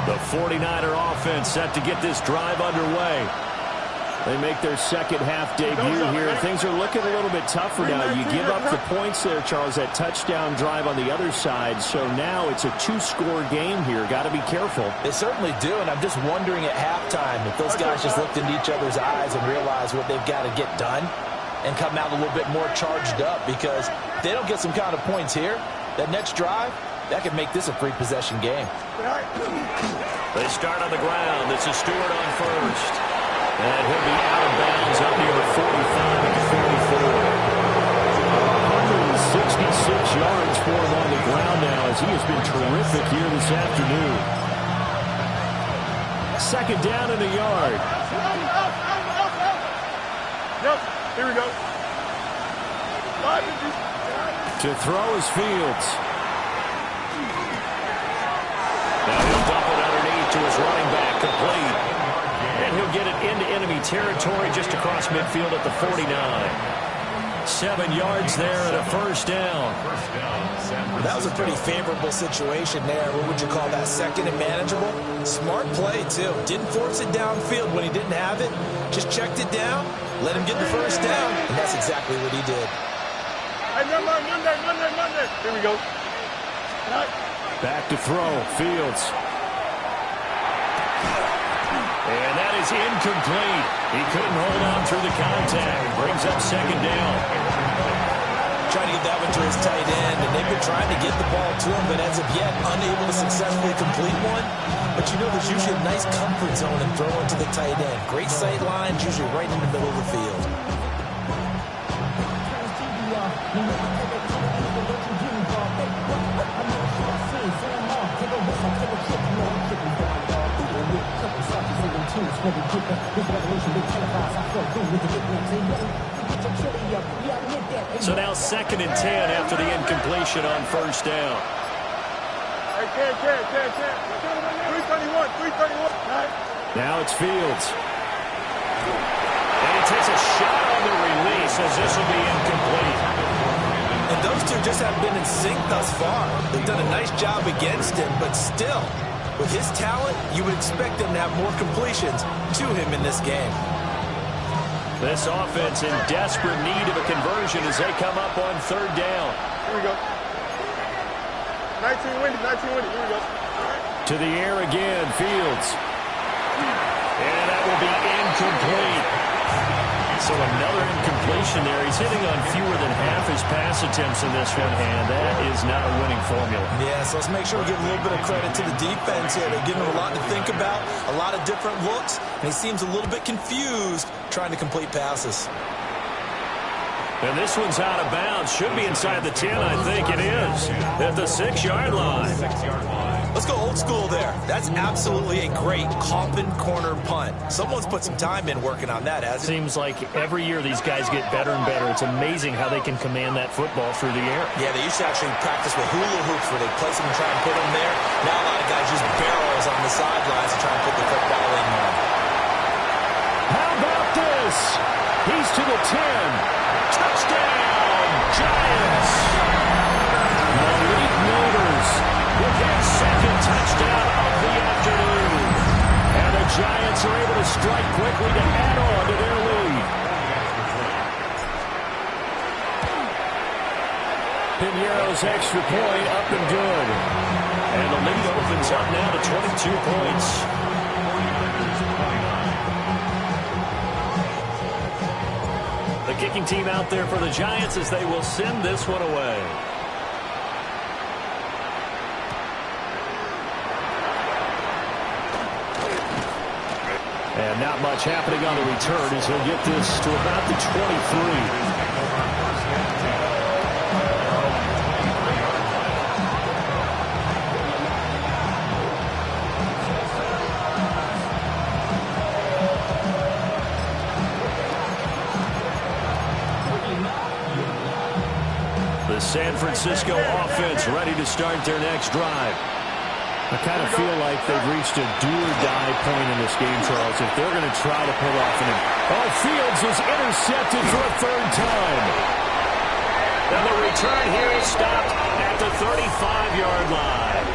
C: The 49er offense set to get this drive underway. They make their second half debut here, and things are looking a little bit tougher now. You give up the points there, Charles, that touchdown drive on the other side, so now it's a 2-score game here. Got to be careful.
E: They certainly do, and I'm just wondering at halftime if those guys just looked into each other's eyes and realized what they've got to get done and come out a little bit more charged up, because if they don't get some kind of points here, that next drive, that could make this a 3-possession game.
C: They start on the ground. This is Stewart on first. And he'll be out of bounds up near the 45 at the 44. 166 yards for him on the ground now as he has been terrific here this afternoon. Second down in the yard.
D: Yep, here we go.
C: To throw is Fields. Now he'll dump it underneath to his running back, complete. And he'll get it into enemy territory just across midfield at the 49. 7 yards there and a first down.
E: That was a pretty favorable situation there. What would you call that? Second and manageable? Smart play, too. Didn't force it downfield when he didn't have it. Just checked it down, let him get the first down, and that's exactly what he did.
D: Hey, Monday. Here we go.
C: Back to throw, Fields. And that is incomplete. He couldn't hold on through the contact. Brings up second down.
E: Trying to get that one to his tight end, and they've been trying to get the ball to him, but as of yet, unable to successfully complete one. But you know there's usually a nice comfort zone in throwing to the tight end. Great sight lines, usually right in the middle of the field.
C: So now second and 10 after the incompletion on first down.
D: Hey, 331.
C: Now it's Fields. And he takes a shot on the release as this will be incomplete.
E: And those two just haven't been in sync thus far. They've done a nice job against him, but still, with his talent, you would expect him to have more completions to him in this game.
C: This offense in desperate need of a conversion as they come up on third down.
D: Here we go. 19 windy. Here we go.
C: To the air again, Fields. And that will be incomplete. So another incompletion there. He's hitting on fewer than half his pass attempts in this one, and that is not a winning formula.
E: Yeah, so let's make sure we give a little bit of credit to the defense here. They're giving him a lot to think about, a lot of different looks, and he seems a little bit confused trying to complete passes.
C: And this one's out of bounds. Should be inside the 10, I think it is. At the 6-yard line.
E: Let's go old school there. That's absolutely a great coffin corner punt. Someone's put some time in working on that, hasn't it?
C: Seems like every year these guys get better and better. It's amazing how they can command that football through the air.
E: Yeah, they used to actually practice with hula hoops where they place them and try and put them there. Now a lot of guys use barrels on the sidelines to try and put the football in there.
C: How about this? He's to the 10. Touchdown, Giants! Malik Neighbors with his second touchdown of the afternoon. And the Giants are able to strike quickly to add on to their lead. Piñeiro's extra point up and good. And the lead opens up now to 22 points. The kicking team out there for the Giants as they will send this one away. And not much happening on the return as he'll get this to about the 23. The San Francisco offense ready to start their next drive. I kind of feel like they've reached a do-or-die point in this game, Charles, if they're going to try to pull off an... Oh, Fields is intercepted for a third time. Now the return here is stopped at the 35-yard line.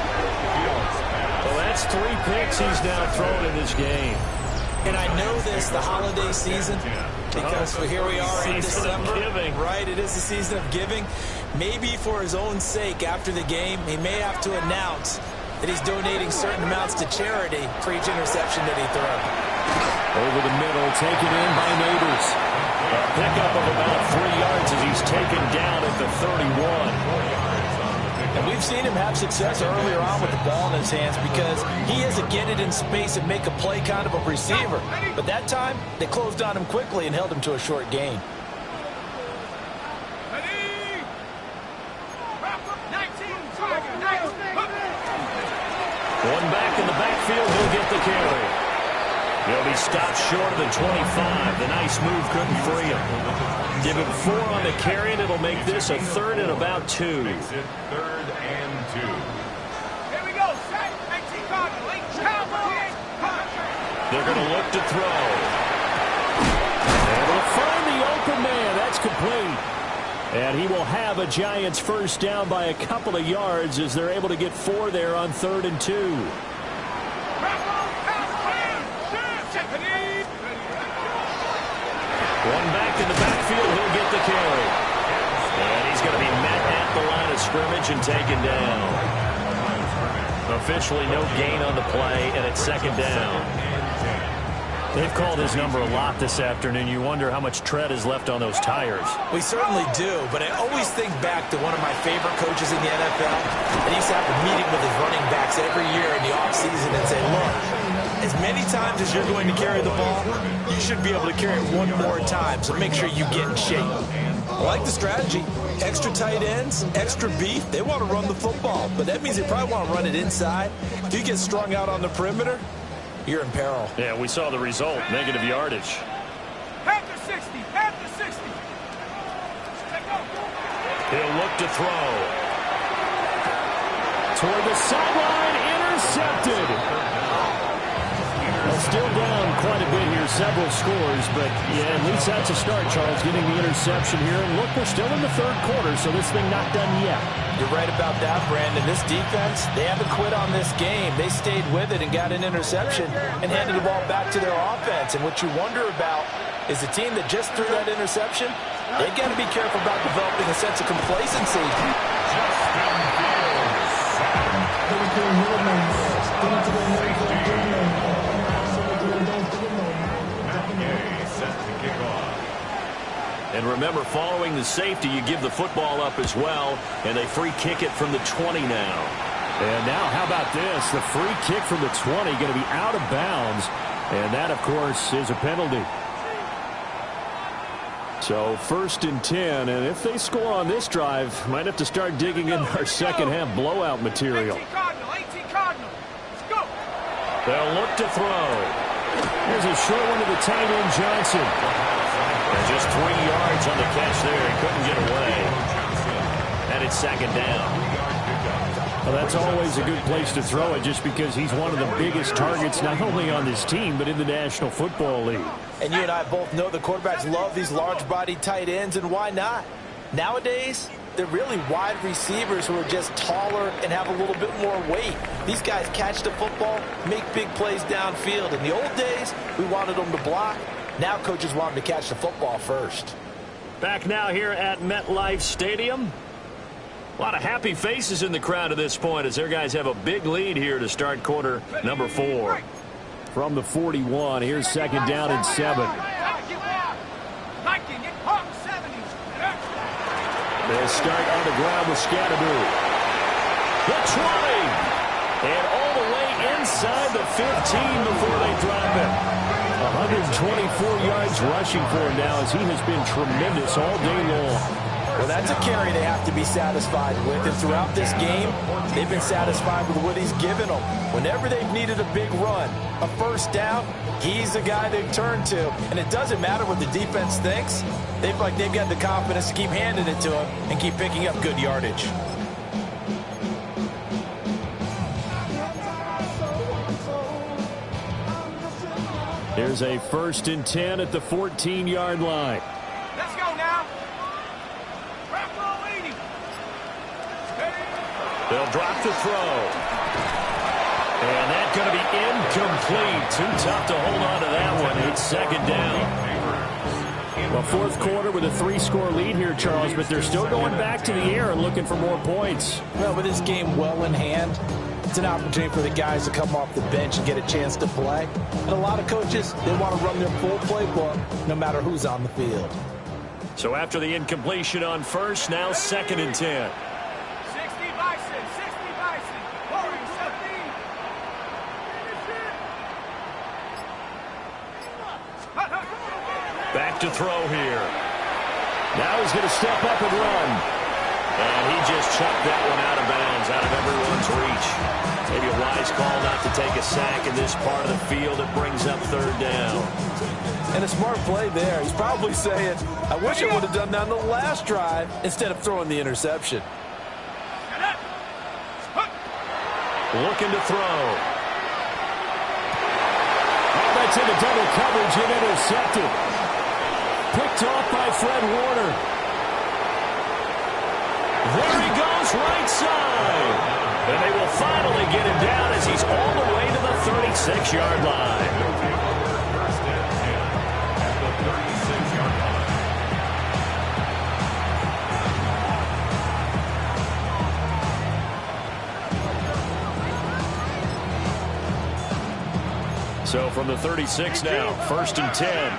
C: Well, that's 3 picks he's now thrown in this game.
E: And I know this, the holiday season, because here we are in December, right? It is the season of giving. Maybe for his own sake, after the game, he may have to announce that he's donating certain amounts to charity for each interception that he throws.
C: Over the middle, taken in by Neighbors. A pickup of about 3 yards as he's taken down at the 31.
E: And we've seen him have success earlier on with the ball in his hands because he has to get it in space and make a play kind of a receiver. But that time, they closed on him quickly and held him to a short gain.
C: One back in the backfield, he'll get the carry. He'll be stopped short of the 25. The nice move couldn't free him. Give him 4 on the carry, and it'll make this a 3rd and about 2.
G: 3rd and 2.
J: Here we go.
C: They're going to look to throw. And they'll find the open man. That's complete. And he will have a Giants first down by a couple of yards as they're able to get 4 there on 3rd and 2. One back in the backfield, he'll get the carry. And he's going to be met at the line of scrimmage and taken down. Officially no gain on the play, and it's 2nd down. They've called his number a lot this afternoon. You wonder how much tread is left on those tires.
E: We certainly do, but I always think back to one of my favorite coaches in the NFL. And he used to have a meeting with his running backs every year in the offseason and say, look, as many times as you're going to carry the ball, you should be able to carry it 1 more time, so make sure you get in shape. I like the strategy. Extra tight ends, extra beef. They want to run the football, but that means they probably want to run it inside. If you get strung out on the perimeter, you're in peril.
C: Yeah, we saw the result, negative yardage.
J: Half the 60, half the 60.
C: He'll look to throw. Toward the sideline, intercepted. Well, still down quite a bit here, several scores, but yeah, at least that's a start, Charles, getting the interception here. And look, we're still in the 3rd quarter, so this thing not done yet.
E: You're right about that, Brandon. This defense, they haven't quit on this game. They stayed with it and got an interception and handed the ball back to their offense. And what you wonder about is the team that just threw that interception, they've got to be careful about developing a sense of complacency.
C: And remember, following the safety, you give the football up as well, and they free kick it from the 20 now. And now, how about this? The free kick from the 20 going to be out of bounds, and that, of course, is a penalty. So 1st and 10, and if they score on this drive, might have to start digging in our second half blowout material.
J: 18 Cardinal. Let's go.
C: They'll look to throw. Here's a short one to the tight end, Johnson. And just 3 yards on the catch there. He couldn't get away. And it's 2nd down. Well, that's always a good place to throw it just because he's one of the biggest targets not only on this team but in the National Football League.
E: And you and I both know the quarterbacks love these large-bodied tight ends, and why not? Nowadays, they're really wide receivers who are just taller and have a little bit more weight. These guys catch the football, make big plays downfield. In the old days, we wanted them to block. Now coaches want them to catch the football first.
C: Back now here at MetLife Stadium. A lot of happy faces in the crowd at this point as their guys have a big lead here to start quarter number 4. From the 41, here's 2nd down and 7. They'll start on the ground with Scatteroo. The 20. And all the way inside the 15 before they drop it. 124 yards rushing for him now as he has been tremendous all day long.
E: Well, that's a carry they have to be satisfied with. And throughout this game, they've been satisfied with what he's given them. Whenever they've needed a big run, a 1st down, he's the guy they turn to. And it doesn't matter what the defense thinks. They've got the confidence to keep handing it to him and keep picking up good yardage.
C: Here's a 1st and 10 at the 14-yard line.
J: Let's go now.
C: They'll drop the throw. And that's going to be incomplete. Too tough to hold on to that one. It's 2nd down. Well, 4th quarter with a 3-score lead here, Charles, but they're still going back to the air and looking for more points.
E: Well, with this game well in hand, it's an opportunity for the guys to come off the bench and get a chance to play. And a lot of coaches, they want to run their full playbook no matter who's on the field.
C: So after the incompletion on 1st, now 2nd and 10. Back to throw here. Now he's going to step up and run. And he just chucked that one out of bounds, out of everyone's reach. Maybe a wise call not to take a sack in this part of the field. It brings up 3rd down.
E: And a smart play there. He's probably saying, I wish I would have done that on the last drive instead of throwing the interception.
C: Looking to throw. Oh, that's into double coverage and intercepted. Picked off by Fred Warner. There he goes, right side. And they will finally get him down as he's all the way to the 36-yard line.
G: 1st and 10 at the 36-yard line.
C: So from the 36 now, 1st and 10.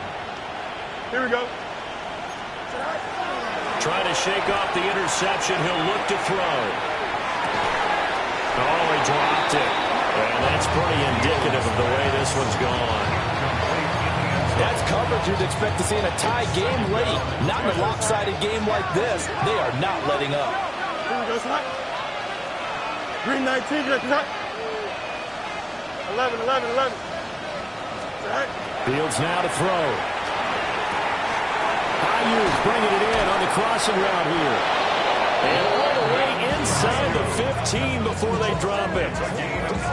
D: Here we go.
C: Trying to shake off the interception. He'll look to throw. Oh, he dropped it. And that's pretty indicative of the way this one's gone.
E: That's coverage you'd expect to see in a tie game late. Not in a lopsided game like this. They are not letting up.
D: Here we go, slot. Green 19, good cut. 11.
C: Fields now to throw. Ayuk bringing it in on the crossing route here. And all the way inside the 15 before they drop it.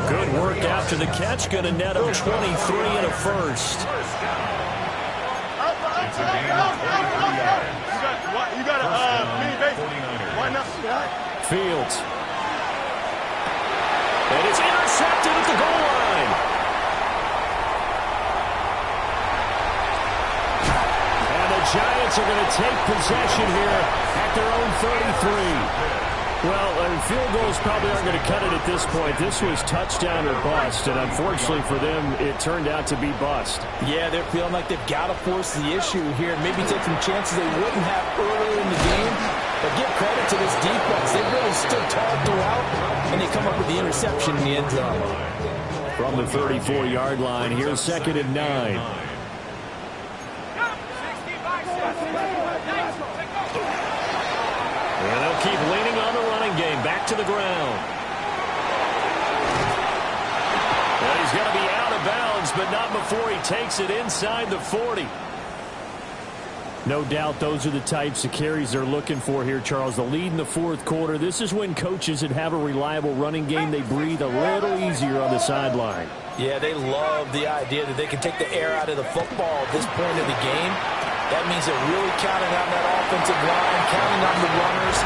C: Good work after the catch. Going to net up 23 and a 1st.
D: It's a gain of 23 yards. You got a mini base. Why not?
C: Fields. And it's intercepted at the goal line. Giants are going to take possession here at their own 33. Well, field goals probably aren't going to cut it at this point. This was touchdown or bust, and unfortunately for them, it turned out to be bust.
E: Yeah, they're feeling like they've got to force the issue here and maybe take some chances they wouldn't have earlier in the game. But give credit to this defense. They really stood tall throughout, and they come up with the interception in the end zone.
C: From the 34-yard line, here's 2nd and 9. leaning on the running game. Back to the ground. And he's going to be out of bounds, but not before he takes it inside the 40. No doubt those are the types of carries they're looking for here, Charles. The lead in the fourth quarter. This is when coaches that have a reliable running game, they breathe a little easier on the sideline.
E: Yeah, they love the idea that they can take the air out of the football at this point of the game. That means they're really counting on that offensive line, counting on the runners,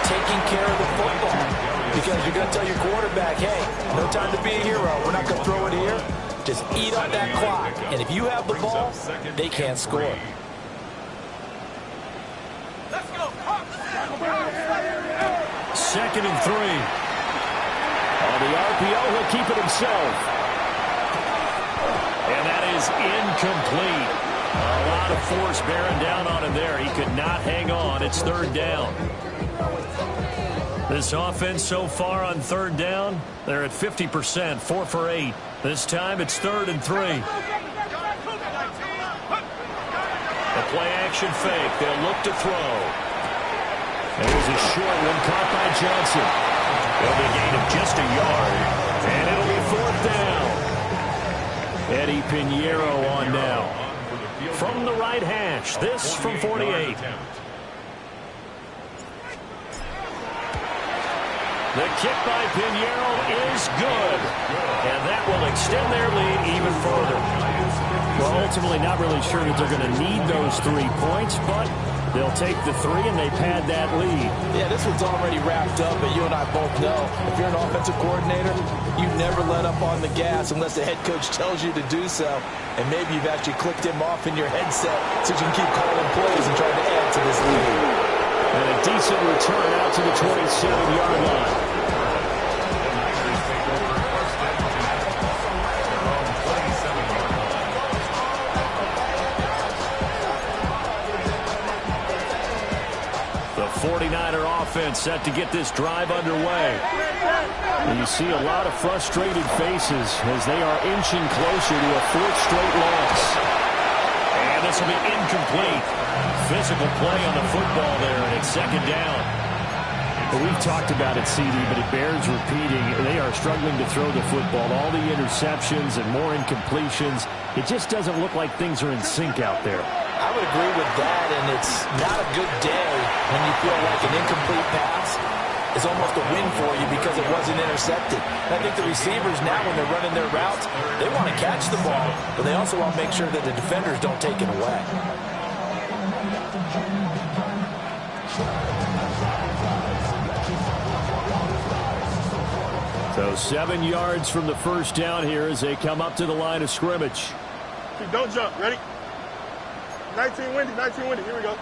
E: taking care of the football. Because you're going to tell your quarterback, hey, no time to be a hero. We're not going to throw it here. Just eat up that clock. And if you have the ball, they can't score.
J: Let's go.
C: Second and 3. On the RPO, he'll keep it himself. And that is incomplete. A lot of force bearing down on him there. He could not hang on. It's third down. This offense so far on third down, they're at 50%, 4 for 8. This time it's 3rd and 3. The play-action fake. They'll look to throw. And there's a short one caught by Johnson. It'll be a gain of just a yard. And it'll be 4th down. Eddie Pinheiro on now. From the right hash, this from 48. The kick by Pinheiro is good. And that will extend their lead even further. Well, ultimately not really sure that they're going to need those 3 points, but they'll take the 3 and they pad that lead.
E: Yeah, this one's already wrapped up, but you and I both know if you're an offensive coordinator, you never let up on the gas unless the head coach tells you to do so. And maybe you've actually clicked him off in your headset so you can keep calling plays and trying to add to this lead.
C: And a decent return out to the 27-yard line. The 49er offense set to get this drive underway. And you see a lot of frustrated faces as they are inching closer to a 4th straight loss. And this will be incomplete. Physical play on the football there, and it's 2nd down. Well, we've talked about it, CD, but it bears repeating. They are struggling to throw the football. All the interceptions and more incompletions. It just doesn't look like things are in sync out there.
E: I would agree with that, and it's not a good day when you feel like an incomplete pass is almost a win for you because it wasn't intercepted. And I think the receivers now, when they're running their routes, they want to catch the ball, but they also want to make sure that the defenders don't take it away.
C: So 7 yards from the first down here as they come up to the line of scrimmage.
D: Don't jump. Ready? 19 windy, 19 windy. Here we go.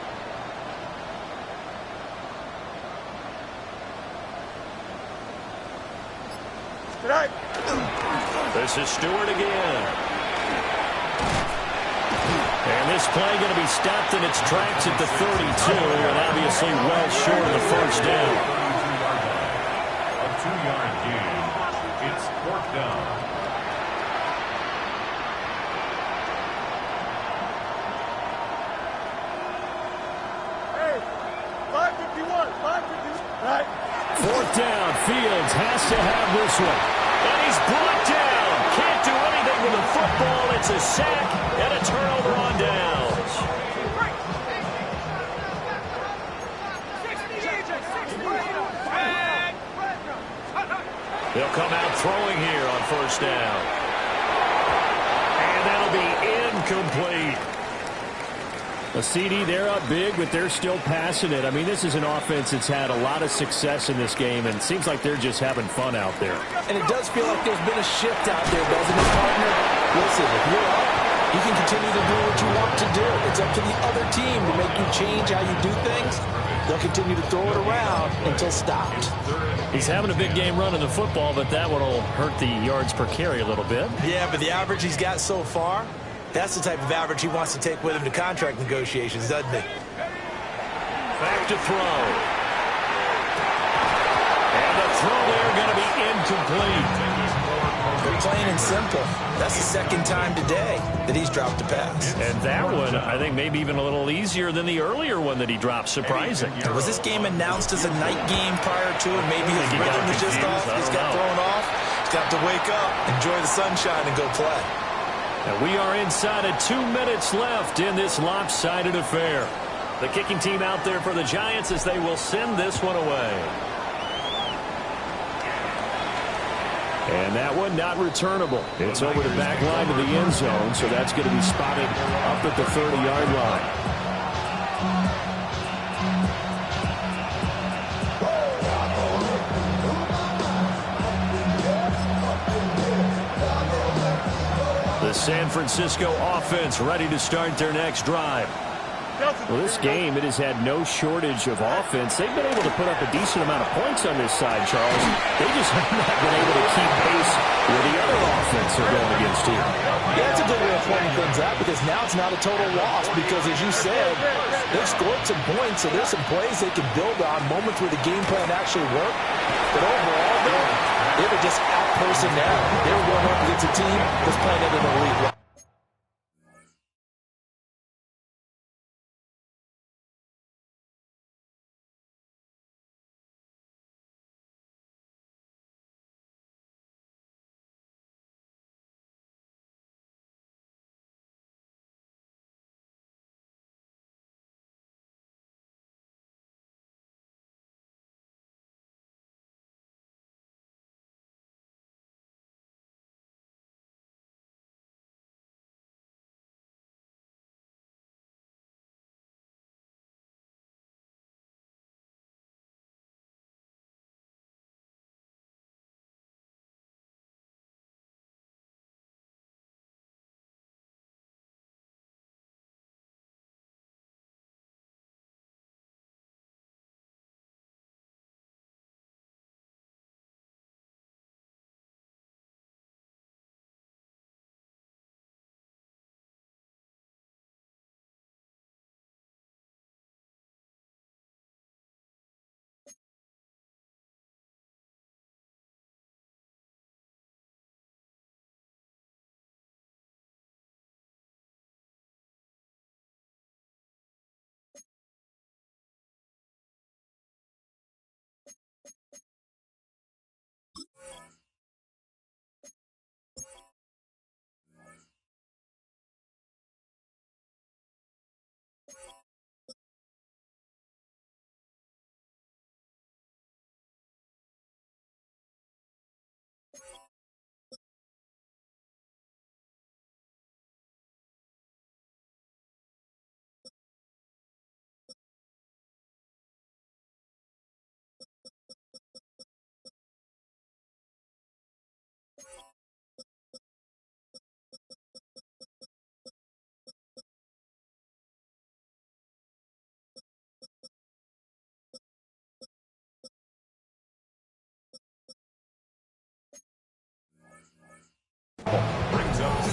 D: Good night.
C: This is Stewart again. And this play going to be stopped in its tracks at the 32, and obviously well short of the first down.
G: A 2-yard gain. It's 4th down.
D: Hey, 551, 551. Right.
C: 4th down. Fields has to have this one. And he's brought down. Can't do anything with the football. It's a sack and a turnover on downs. They'll come out throwing here on first down. And that'll be incomplete. A CD, they're up big, but they're still passing it. I mean, this is an offense that's had a lot of success in this game, and it seems like they're just having fun out there.
E: And it does feel like there's been a shift out there, doesn't it, partner? Listen, if you're up, you can continue to do what you want to do. It's up to the other team to make you change how you do things. They'll continue to throw it around until stopped.
C: He's having a big game running the football, but that one will hurt the yards per carry a little bit.
E: Yeah, but the average he's got so far, that's the type of average he wants to take with him to contract negotiations, doesn't he?
C: Back to throw. And the throw there going to be incomplete.
E: Plain and simple. That's the second time today that he's dropped a pass.
C: And that one, I think, maybe even a little easier than the earlier one that he dropped. Surprising.
E: Was this game announced as a night game prior to it? Maybe his rhythm is just off. He's got thrown off. He's got to wake up, enjoy the sunshine, and go play.
C: And we are inside of 2 minutes left in this lopsided affair. The kicking team out there for the Giants as they will send this one away. And that one not returnable. It's over the back line to the end zone, so that's going to be spotted up at the 30-yard line. The San Francisco offense ready to start their next drive. Well, this game, it has had no shortage of offense. They've been able to put up a decent amount of points on this side, Charles. They just have not been able to keep pace with the other offense they're going against here.
E: Yeah, it's a good way of pointing things out because now it's not a total loss because, as you said, they've scored some points, so there's some plays they can build on, moments where the game plan actually worked. But overall, they were just out-personnel. They were going up against a team that's playing at an elite level.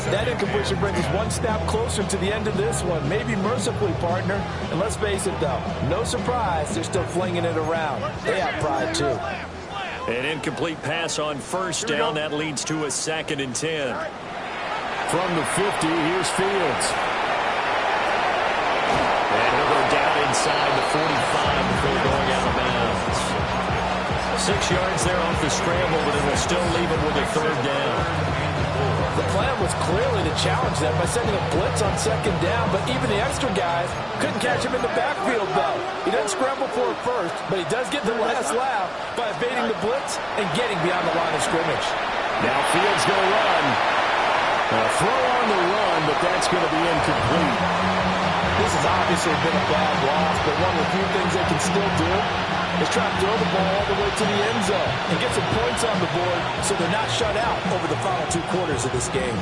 E: That incompletion brings us one step closer to the end of this one. Maybe mercifully, partner. And let's face it, though, no surprise, they're still flinging it around. They have pride, too.
C: An incomplete pass on first down. That leads to a 2nd and 10.
H: From the 50, here's Fields.
C: And he'll go down inside the 45 before going out of bounds. 6 yards there off the scramble, but it will still leave him with a 3rd down.
E: The plan was clearly to challenge them by sending a blitz on 2nd down, but even the extra guys couldn't catch him in the backfield, though. He doesn't scramble for it first, but he does get the last laugh by evading the blitz and getting beyond the line of scrimmage.
H: Now Fields going to run. A throw on the run, but that's going to be incomplete.
E: This has obviously been a bad loss, but one of the few things they can still do is try to throw the ball all the way to the end zone and get some points on the board so they're not shut out over the final 2 quarters of this game.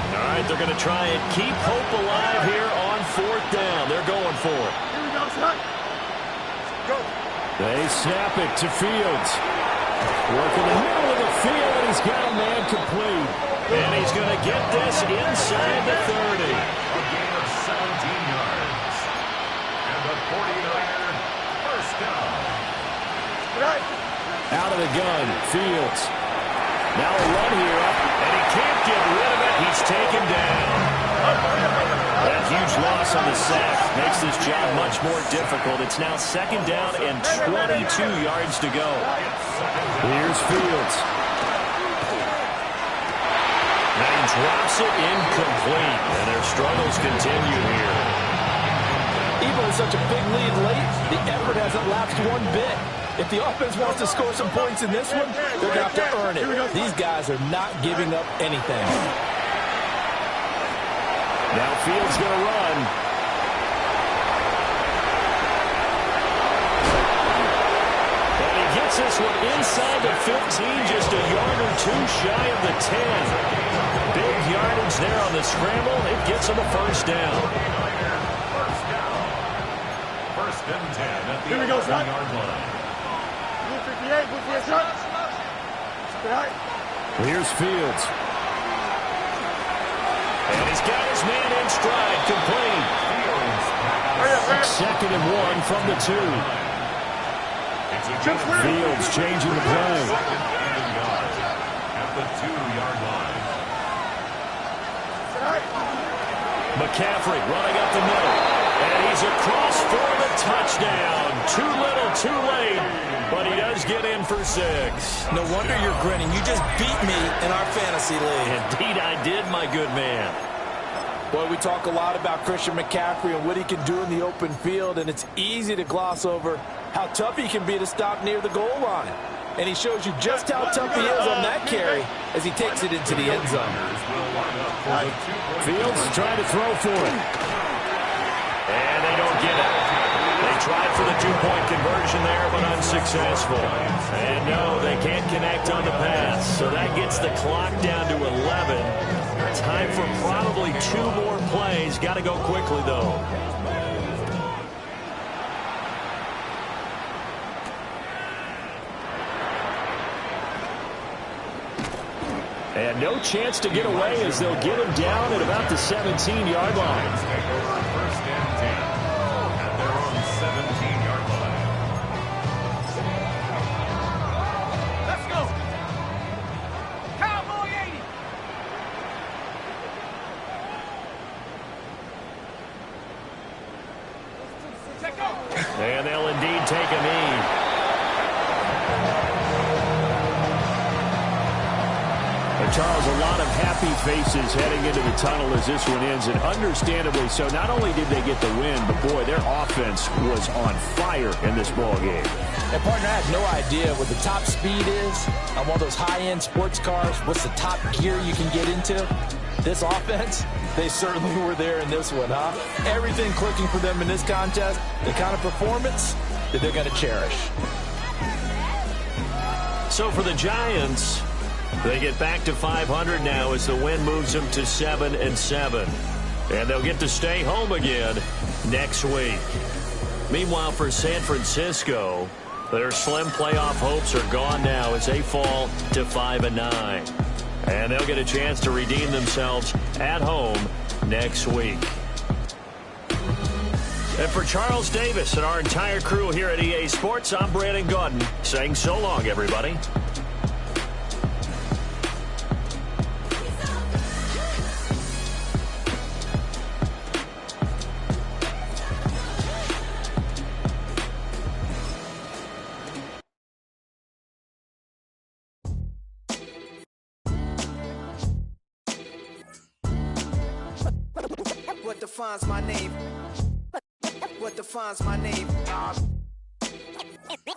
C: All right, they're going to try and keep hope alive here on 4th down. They're going for it.
D: Here we go, son. Go.
H: They snap it to Fields. Working the middle of the field, and he's got a man complete.
C: And he's going to get this inside the 30.
G: A gain of 17 yards. And the 49er first down.
C: Out of the gun, Fields. Now a run here, and he can't get rid of it. He's taken down. That huge loss on the sack makes this job much more difficult. It's now 2nd down and 22 yards to go. Here's Fields. Now he drops it incomplete, and their struggles continue here.
E: Even with such a big lead late, the effort hasn't lapsed one bit. If the offense wants to score some points in this one, they're going to have to earn it. These guys are not giving up anything.
C: Now Fields going to run. And he gets this one inside the 15, just a yard or two shy of the 10. Big yardage there on the scramble. It gets him a 1st down.
G: First and 10 at the 11-yard line.
C: Here's Fields. And he's got his man in stride, complete. 2nd and 1 from the 2. Fields changing the play.
G: At the 2-yard line.
C: McCaffrey running up the middle. And he's across for the touchdown. Too little, too late. But he does get in for 6.
E: No wonder you're grinning. You just beat me in our fantasy league.
C: Indeed I did, my good man.
E: Boy, we talk a lot about Christian McCaffrey and what he can do in the open field, and it's easy to gloss over how tough he can be to stop near the goal line. And he shows you just how tough he is on that carry as he takes it into the end zone.
C: Fields trying to throw for it. And they don't get it. They tried for the 2-point conversion there, but unsuccessful. And no, they can't connect on the pass. So that gets the clock down to 11. Time for probably 2 more plays. Got to go quickly, though. And no chance to get away as they'll get him down at about the 17-yard line.
G: First and 10 at their own 17-yard line.
J: Let's go. Cowboy 80. Take off.
C: And they'll indeed take a knee. Charles, a lot of happy faces heading into the tunnel as this one ends, and understandably so. Not only did they get the win, but boy, their offense was on fire in this ball game.
E: And partner, I have no idea what the top speed is on one of those high-end sports cars. What's the top gear you can get into? This offense, they certainly were there in this one, huh? Everything clicking for them in this contest, the kind of performance that they're going to cherish.
C: So for the Giants, they get back to 500 now as the win moves them to 7-7. And they'll get to stay home again next week. Meanwhile, for San Francisco, their slim playoff hopes are gone now as they fall to 5-9. And they'll get a chance to redeem themselves at home next week. And for Charles Davis and our entire crew here at EA Sports, I'm Brandon Gaudin saying so long, everybody.
K: What defines my name? What defines my name?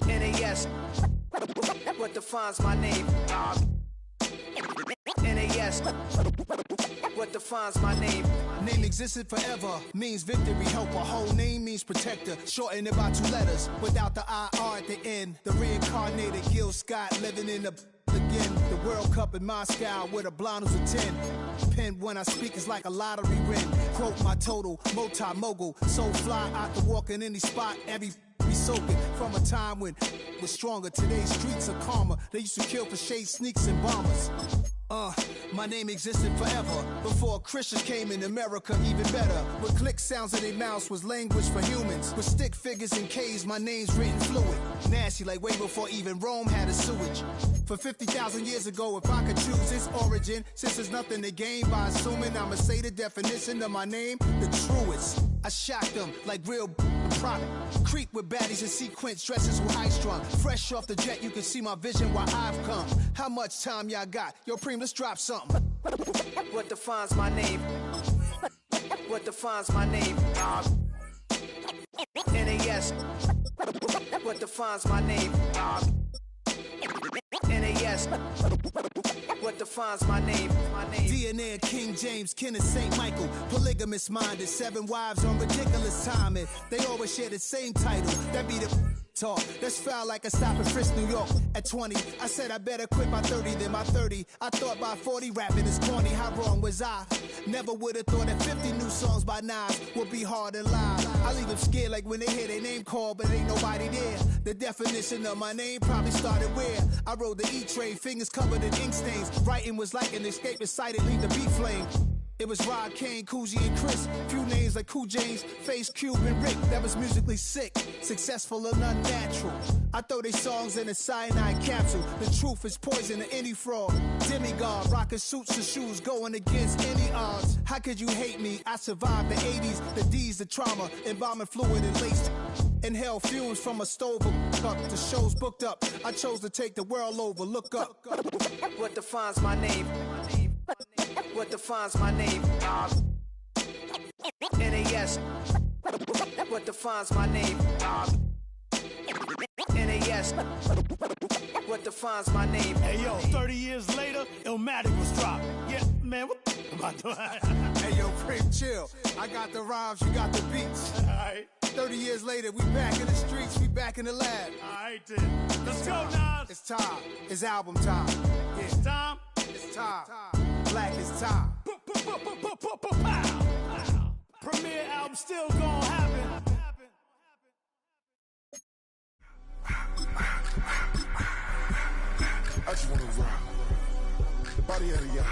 K: NAS. What defines my name? NAS. What defines my name?
L: Name existed forever, means victory, helper. Whole name means protector, shortened it by 2 letters, without the IR at the end. The reincarnated Gil Scott living in the again. The World Cup in Moscow with a blind who's a 10. Pen when I speak is like a lottery win. Quote my total, multi-mogul. So fly out to walk in any spot, every be soaking from a time when was stronger. Today's streets are calmer. They used to kill for shade sneaks and bombers. My name existed forever before Christians came in America, even better. With click sounds in their mouths was language for humans. With stick figures and K's, my name's written fluid. Nasty like way before even Rome had a sewage. For 50,000 years ago, if I could choose its origin, since there's nothing to gain by assuming, I'ma say the definition of my name, the truest. I shocked them like real product. Creep with baddies in sequence, dresses with high strung. Fresh off the jet, you can see my vision where I've come. How much time y'all got? Yo, Preem, let's drop something.
K: What defines my name? What defines my name? NAS. What defines my name? NAS. What defines my name?
L: DNA of King James, Kenneth St. Michael. Polygamous minded, 7 wives on ridiculous timing. They always share the same title. That be the talk. That's foul like a stop in Frisk, New York. At 20, I said I better quit by 30 than by 30. I thought by 40 rapping is corny. How wrong was I? Never would have thought that 50 new songs by Nas would be hard to lie. I leave them scared like when they hear their name called, but ain't nobody there. The definition of my name probably started where I rode the E-train, fingers covered in ink stains. Writing was like an escape excited, leave the beat flame. It was Rod, Kane, Coogee, and Chris. Few names like Cool James, Face, Cube, and Rick. That was musically sick, successful and unnatural. I throw they songs in a cyanide capsule. The truth is poison to any fraud. Demigod, rocking suits and shoes, going against any odds. How could you hate me? I survived the 80s, the D's, the trauma, embalming fluid and laced. Inhale fumes from a stove up. The show's booked up. I chose to take the world over. Look up.
K: What defines my name? What defines my name? NAS. What defines my name? NAS. What defines my name?
B: Hey yo, 30 years later, Illmatic was dropped. Yeah, man, what am I doing?
L: Hey yo, Preem, chill. I got the rhymes, you got the beats.
B: Alright.
L: 30 years later, we back in the streets, we back in the lab.
B: Alright then. Let's go, Nas.
L: It's time. It's album time. Yeah.
B: It's time.
L: It's time. Black is time.
B: Premiere album still gonna happen.
M: I just wanna rock. Body out of y'all.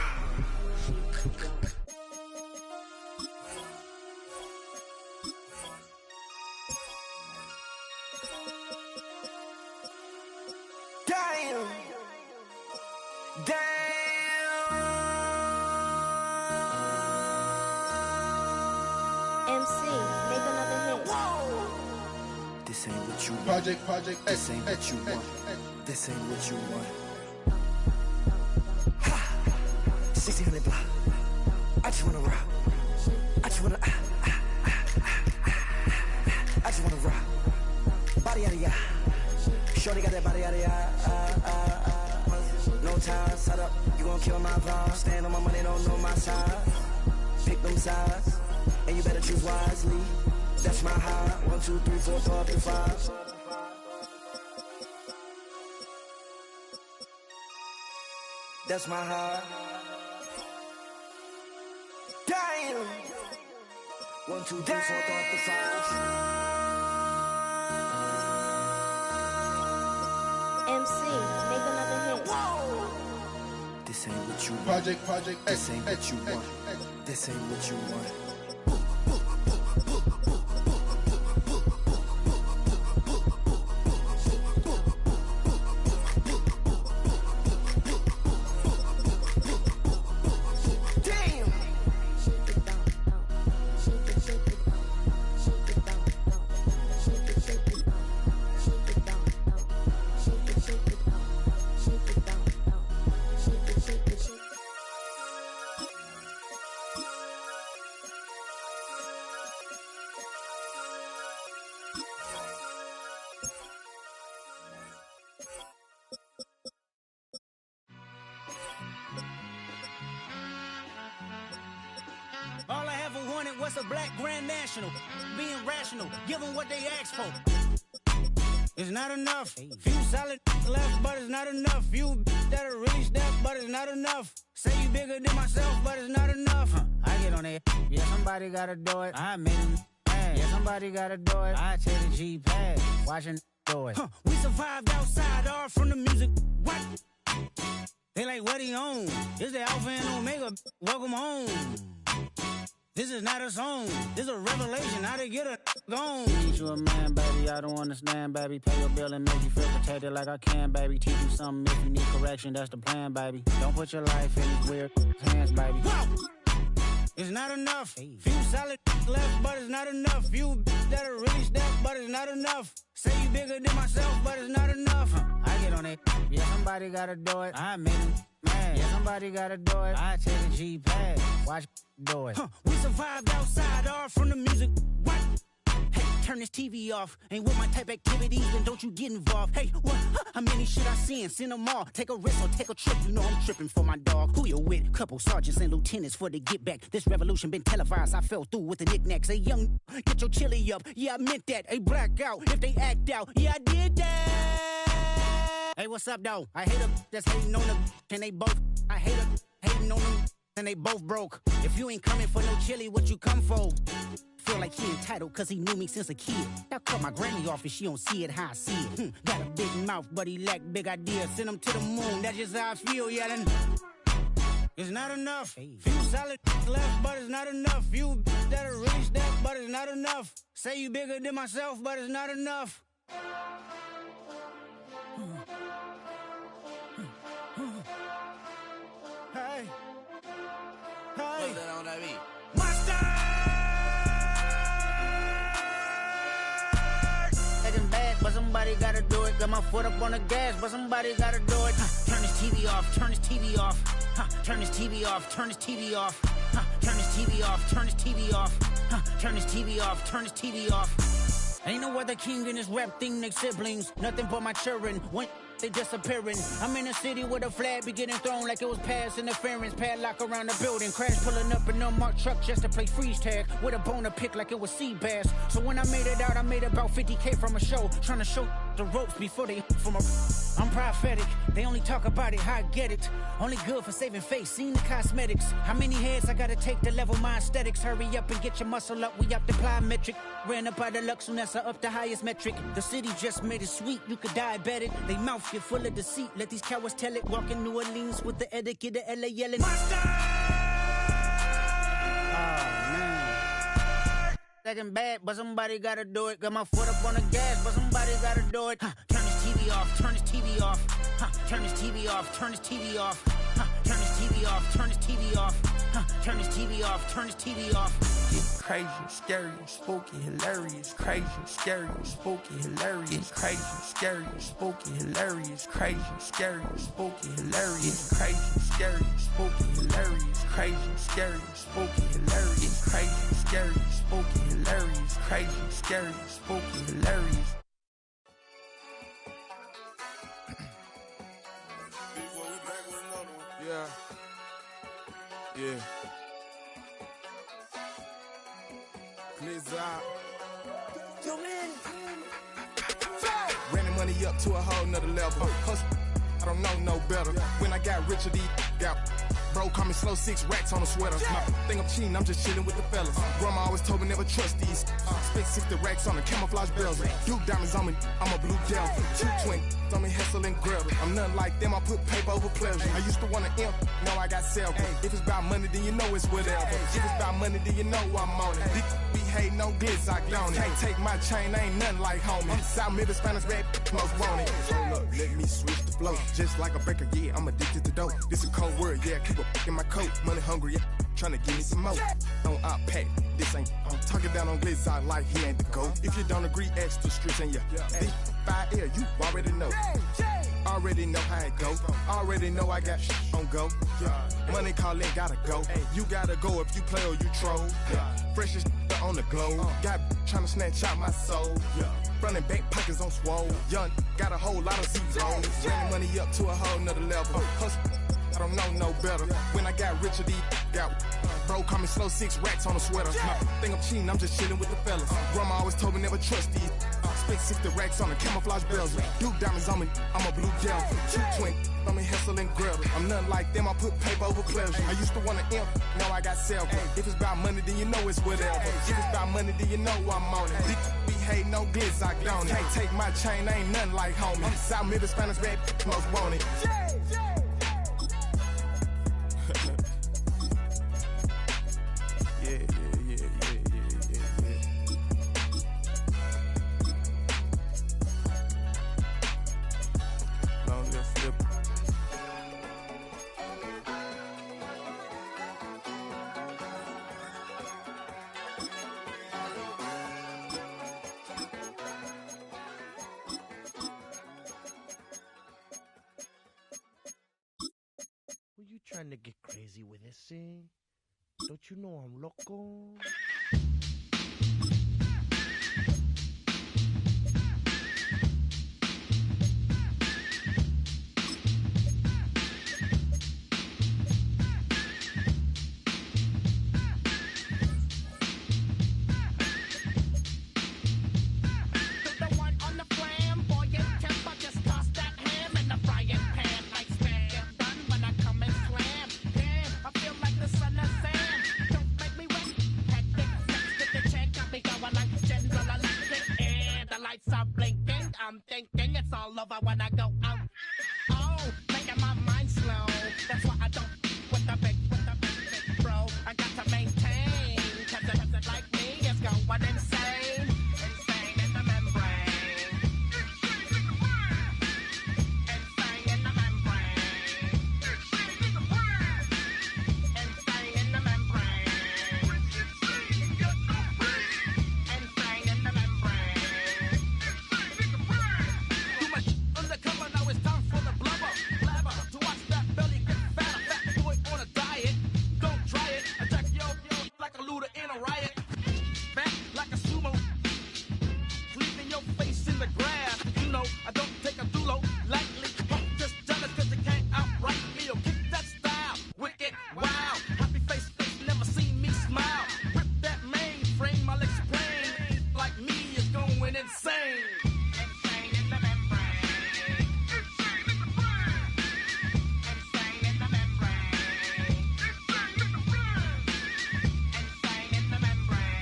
K: Damn. Damn.
N: MC, make another hit.
O: This ain't what you want.
M: Project.
O: This ain't what you want. This ain't what you want. 1600 block. I just wanna rock. I just wanna. I just wanna rock. Body out of ya. Shorty got that body out of ya. No time, set up. You gon' kill my vibe. Stand on my money, don't know my side. Pick them sides, and you better choose wisely. That's my high. 1, 2, 3, 4, 5, 5. That's my high. Damn. 1, 2, 3, 4, 5.
N: MC, make another hit.
O: This ain't what you want.
M: Project.
O: This ain't what you want. This ain't what you want.
B: All I ever wanted was a black Grand National. Being rational, give them what they asked for. It's not enough. Few solid left, but it's not enough. Few that'll really step, but it's not enough. Say you bigger than myself, but it's not enough. I get on it. Yeah, somebody gotta do it. I made him. Yeah, somebody gotta do it. I take the G-Pad, watching do it. We survived outside, all from the music. What? They like, what he on? This the Alpha and Omega. Welcome home. This is not a song. This is a revelation. How to get a gone. Teach you a man, baby. I don't understand, baby. Pay your bill and make you feel protected like I can, baby. Teach you something if you need correction. That's the plan, baby. Don't put your life in these weird hands, baby. Whoa! It's not enough. Few solid left, but it's not enough. Few that'll really step, but it's not enough. Say you bigger than myself, but it's not enough. I get on it. Yeah, somebody gotta do it. I make him mad. Yeah, somebody gotta do it. I take a G-pad. Watch do it. We survived outside, all from the music. What? Hey, turn this TV off. Ain't with my type activities, then don't you get involved. Hey, what? How many shit I seen? Send them all. Take a risk or take a trip. You know I'm tripping for my dog. Who you with? Couple sergeants and lieutenants for the get back. This revolution been televised. I fell through with the knickknacks. Hey, young, get your chili up. Yeah, I meant that. Hey, black out if they act out. Yeah, I did that. Hey, what's up, though? I hate them that's hating on them. And they both. I hate them hating on them. And they both broke. If you ain't coming for no chili, what you come for? Feel like he entitled cause he knew me since a kid. I cut my granny off and she don't see it how I see it. Got a big mouth, but he lack big ideas. Send him to the moon, that's just how I feel, yeah. Then it's not enough. Few solid left, but it's not enough. Few that'll really step, but it's not enough. Say you bigger than myself, but it's not enough. Hey. Hey.
K: What's that on that beat?
B: Monster! Acting bad, but somebody gotta do it. Got my foot up on the gas, but somebody gotta do it. Turn this TV off, turn this TV off. Turn this TV off, turn this TV off. Turn this TV off, turn this TV off. Turn this TV off, turn this TV off. Ain't no other king in this rap thing, they siblings. Nothing but my children. When they disappearing. I'm in a city where the flag be getting thrown like it was past interference. Padlock around the building. Crash pulling up an unmarked truck just to play freeze tag. With a boner pick like it was sea bass. So when I made it out, I made about 50K from a show. Trying to show the ropes before they from a... I'm prophetic. They only talk about it, how I get it. Only good for saving face, seen the cosmetics. How many heads I gotta take to level my aesthetics? Hurry up and get your muscle up, we up the plyometric. Ran up out of luck, soon that's up the highest metric. The city just made it sweet, you could diabetic. They mouth get full of deceit, let these cowards tell it. Walk in New Orleans with the etiquette of LA yelling. Monster! Oh, man. Second bad, but somebody gotta do it. Got my foot up on the gas, but somebody gotta do it. Turn this TV off, turn this TV off. Turn this TV off, turn this TV off. Turn this TV off, turn this TV off. Turn this TV off, turn this TV off.
P: It's crazy, scary, spooky, hilarious. Crazy, scary, spooky, hilarious. Crazy, scary, spooky, hilarious. Crazy, scary, spooky, hilarious. Crazy, scary, spooky, hilarious. Crazy, scary, spooky, hilarious. Crazy, scary, spooky, hilarious. Crazy, scary, spooky, hilarious.
M: Yeah. Yeah. Blizzard. Running money up to a whole nother level. Hustle, I don't know no better. When I got richer, these got bro, call me slow 6 racks on a sweater. My think I'm cheating, I'm just chilling with the fellas. Grandma always told me never trust these. Spent 60 racks on the camouflage bells. Duke diamonds on me, I'm a blue devil. 220 on me, Hessel and Gretel. I'm nothing like them, I put paper over pleasure. I used to want to imp, now I got self. If it's about money, then you know it's whatever. If it's about money, then you know I'm on it. These be hating on glitz, I don't it. Can't take my chain, I ain't nothing like homie. South Middle Spanish red, most want it. Hold up, let me switch the flow. Just like a baker, yeah, I'm addicted to dope. This a cold word, yeah, keep a in my coat. Money hungry, yeah, tryna give me some more. On our pack, this ain't. I'm talking down on glitz, I like he ain't the go. If you don't agree, ask the streets and yeah. This 5 air, you already know. Already know how it go. Already know I got on go. Money calling, gotta go. You gotta go if you play or you troll. Freshest on the globe. Got tryna snatch out my soul. Running back pockets on swole. Young, got a whole lot of zeros. Running money up to a whole nother level. Hustle, I don't know no better. When I got richer, these got bro, call me slow 6 racks on a sweater. My think I'm cheating, I'm just chilling with the fellas. Grandma always told me never trust these. Spent 60 racks on the camouflage bells. Duke diamonds on me, I'm a blue devil. 220 on me, Hessel and Gretel. I'm nothing like them, I put paper over pleasure. I used to want to imp, now I got self. If it's about money, then you know it's whatever. If it's about money, then you know I'm on it. These be hating no glitz, I don't it. Can't take my chain, I ain't nothing like homie. South Middle Spanish red, most want it.
Q: trying to get crazy with this thing. Don't you know I'm loco?
R: I'm thinking it's all over when I go out. Oh, making my mind slow. That's why I don't with the big bro. I got to maintain, cause it like me is going insane. Insane in the membrane. Insane in the membrane. Insane in the membrane. Insane in the membrane. Undercover, now it's time for the blubber. To watch that belly get fatter. Fat boy on a diet. Don't try it. Attack yo like a looter in a riot. Fat like a sumo. Leaving your face in the grass. You know, I don't take a dulo lightly. Just jealous cause you can't outright me or kick that style. Wicked, wow. Happy face, never seen me smile. Rip that mainframe, I'll explain. Like me is going insane. Insane in the membrane. Insane in the membrane. Insane in the membrane. Insane in the membrane.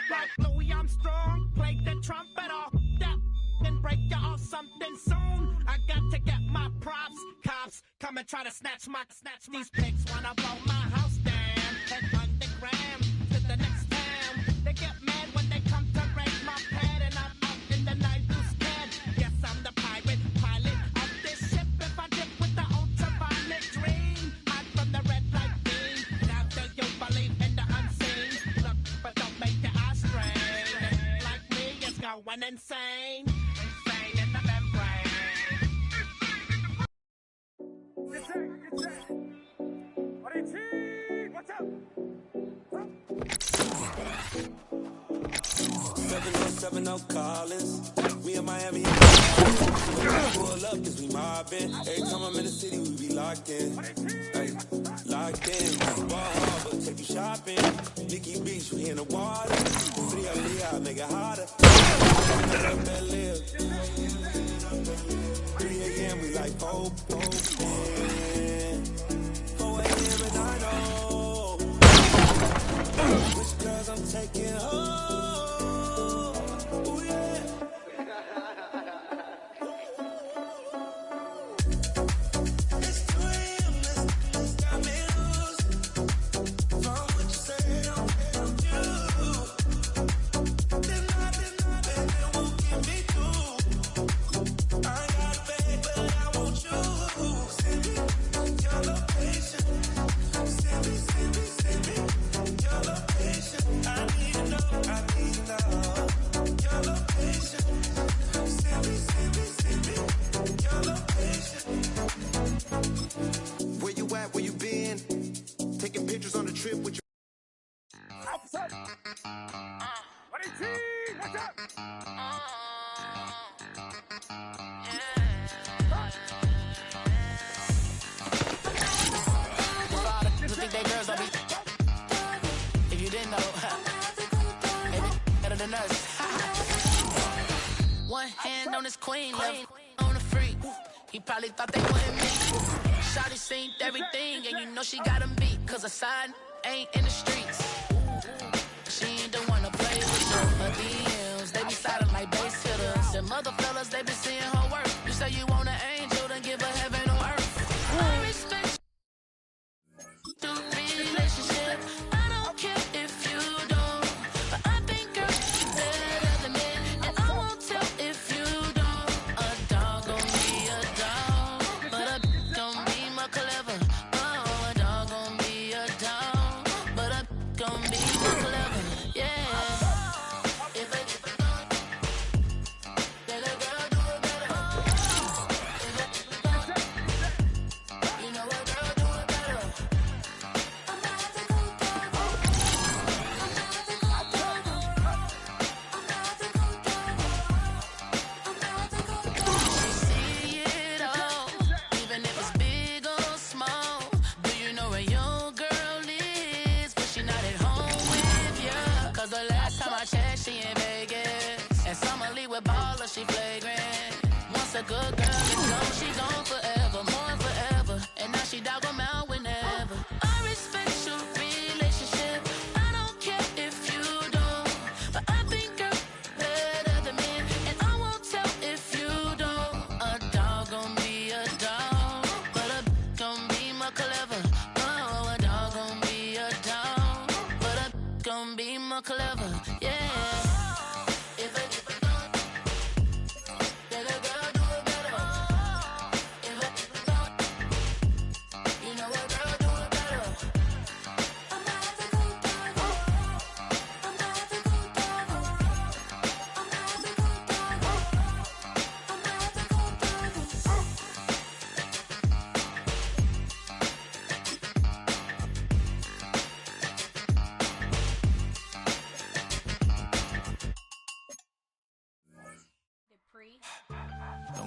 R: Like Louis Armstrong, play the trumpet off that, then break you off something soon. I got to get my props. Cops come and try to snatch these pigs. Wanna blow my house down. Head underground to the next town. They get mad when they come to raid my pad, and I'm out in the night who's scared. Yes, I'm the pirate pilot of this ship. If I dip with the ultraviolet dream, hide from the red light beam. Now do you believe in the unseen? Look, but don't make your eyes strain. Like me, it's going insane. Insane in the membrane.
J: What's up?
S: 707 Collins. We in Miami. Pull up cause we mobbing. Every time I'm in the city, we be locked in. Ay, locked in. Ball Harbor, take you shopping. Nikki Beach, we in the water. 3 I make it harder. 3 a.m. we like Pope. 4 a.m. and I know which girls I'm taking home. Ooh, yeah. It's 2 a.m. This got me loose. From what you say, I'm you. Then it won't get me through. I got a bag, but I want you. Send me your location. Send me your location. I need to know your location. Send me your location.
K: Where you at? Where you been? Taking pictures on the trip with your.
J: Officer! What is he? What's up?
T: You think they girls don't be? If you didn't know, maybe better than us. One hand on his queen, left on a freak. He probably thought they wouldn't meet. Shawty seen everything, and you know she got him beat. Cause her side ain't in the streets. She ain't the one to play with you. Her DMs, they be silent like bass hitters. Them other fellas, they be seeing her work. You say you want an angel, then give her heaven on earth. I respect the relationship. I don't care if you don't.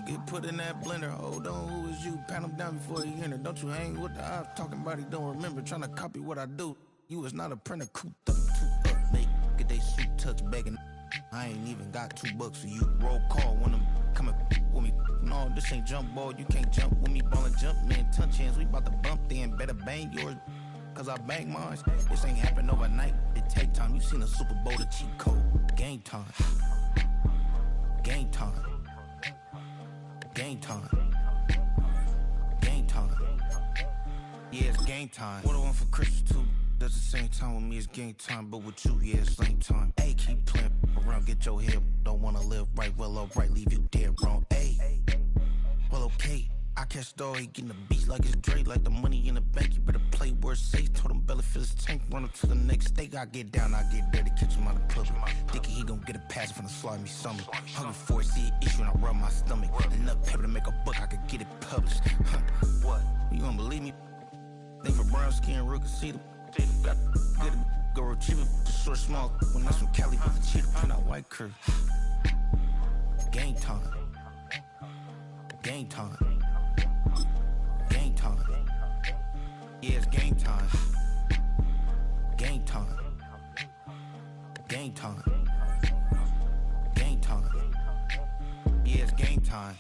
B: Get put in that blender. Hold on, who is you? Pat him down before he enter. Don't you hang with the ops talking about he don't remember. Trying to copy what I do. You is not a printer. Cooped up, too up. Make get they suit touch begging. I ain't even got $2 for you. Roll call when I'm coming with me. No, this ain't jump ball. You can't jump with me. Ballin' jump, man. Touch hands. We about to bump then. Better bang yours. Cause I bang mine. This ain't happen overnight. It take time. You seen a Super Bowl, the cheat code. Game time. Game time. Game time. Game time. Yeah, it's game time. What I want for Christmas too. Does the same time with me, it's game time. But with you, yeah, it's lame time. Hey, keep playing around, get your head. Don't wanna live right, well, alright, leave you dead wrong. Hey, well, okay. I catch the dog, he getting the beats like it's Dre, like the money in the bank. You better play where it's safe. Told him Bella fill his tank, run him to the next state. I get down, I get dirty, catch him on the club. Thinking he gon' get a pass from the slimy summer. Hungry for it, see an issue and I rub my stomach. Enough paper to make a book, I could get it published. What? You don't believe me? Think for brown skin, real can see them. Got good, go retrieve it, short, small. When that's from Cali, but the cheetah print out white curve. Game time. Game time. Game time. Yeah, it's game time. Game time. Game time. Game time. Yeah, it's game time.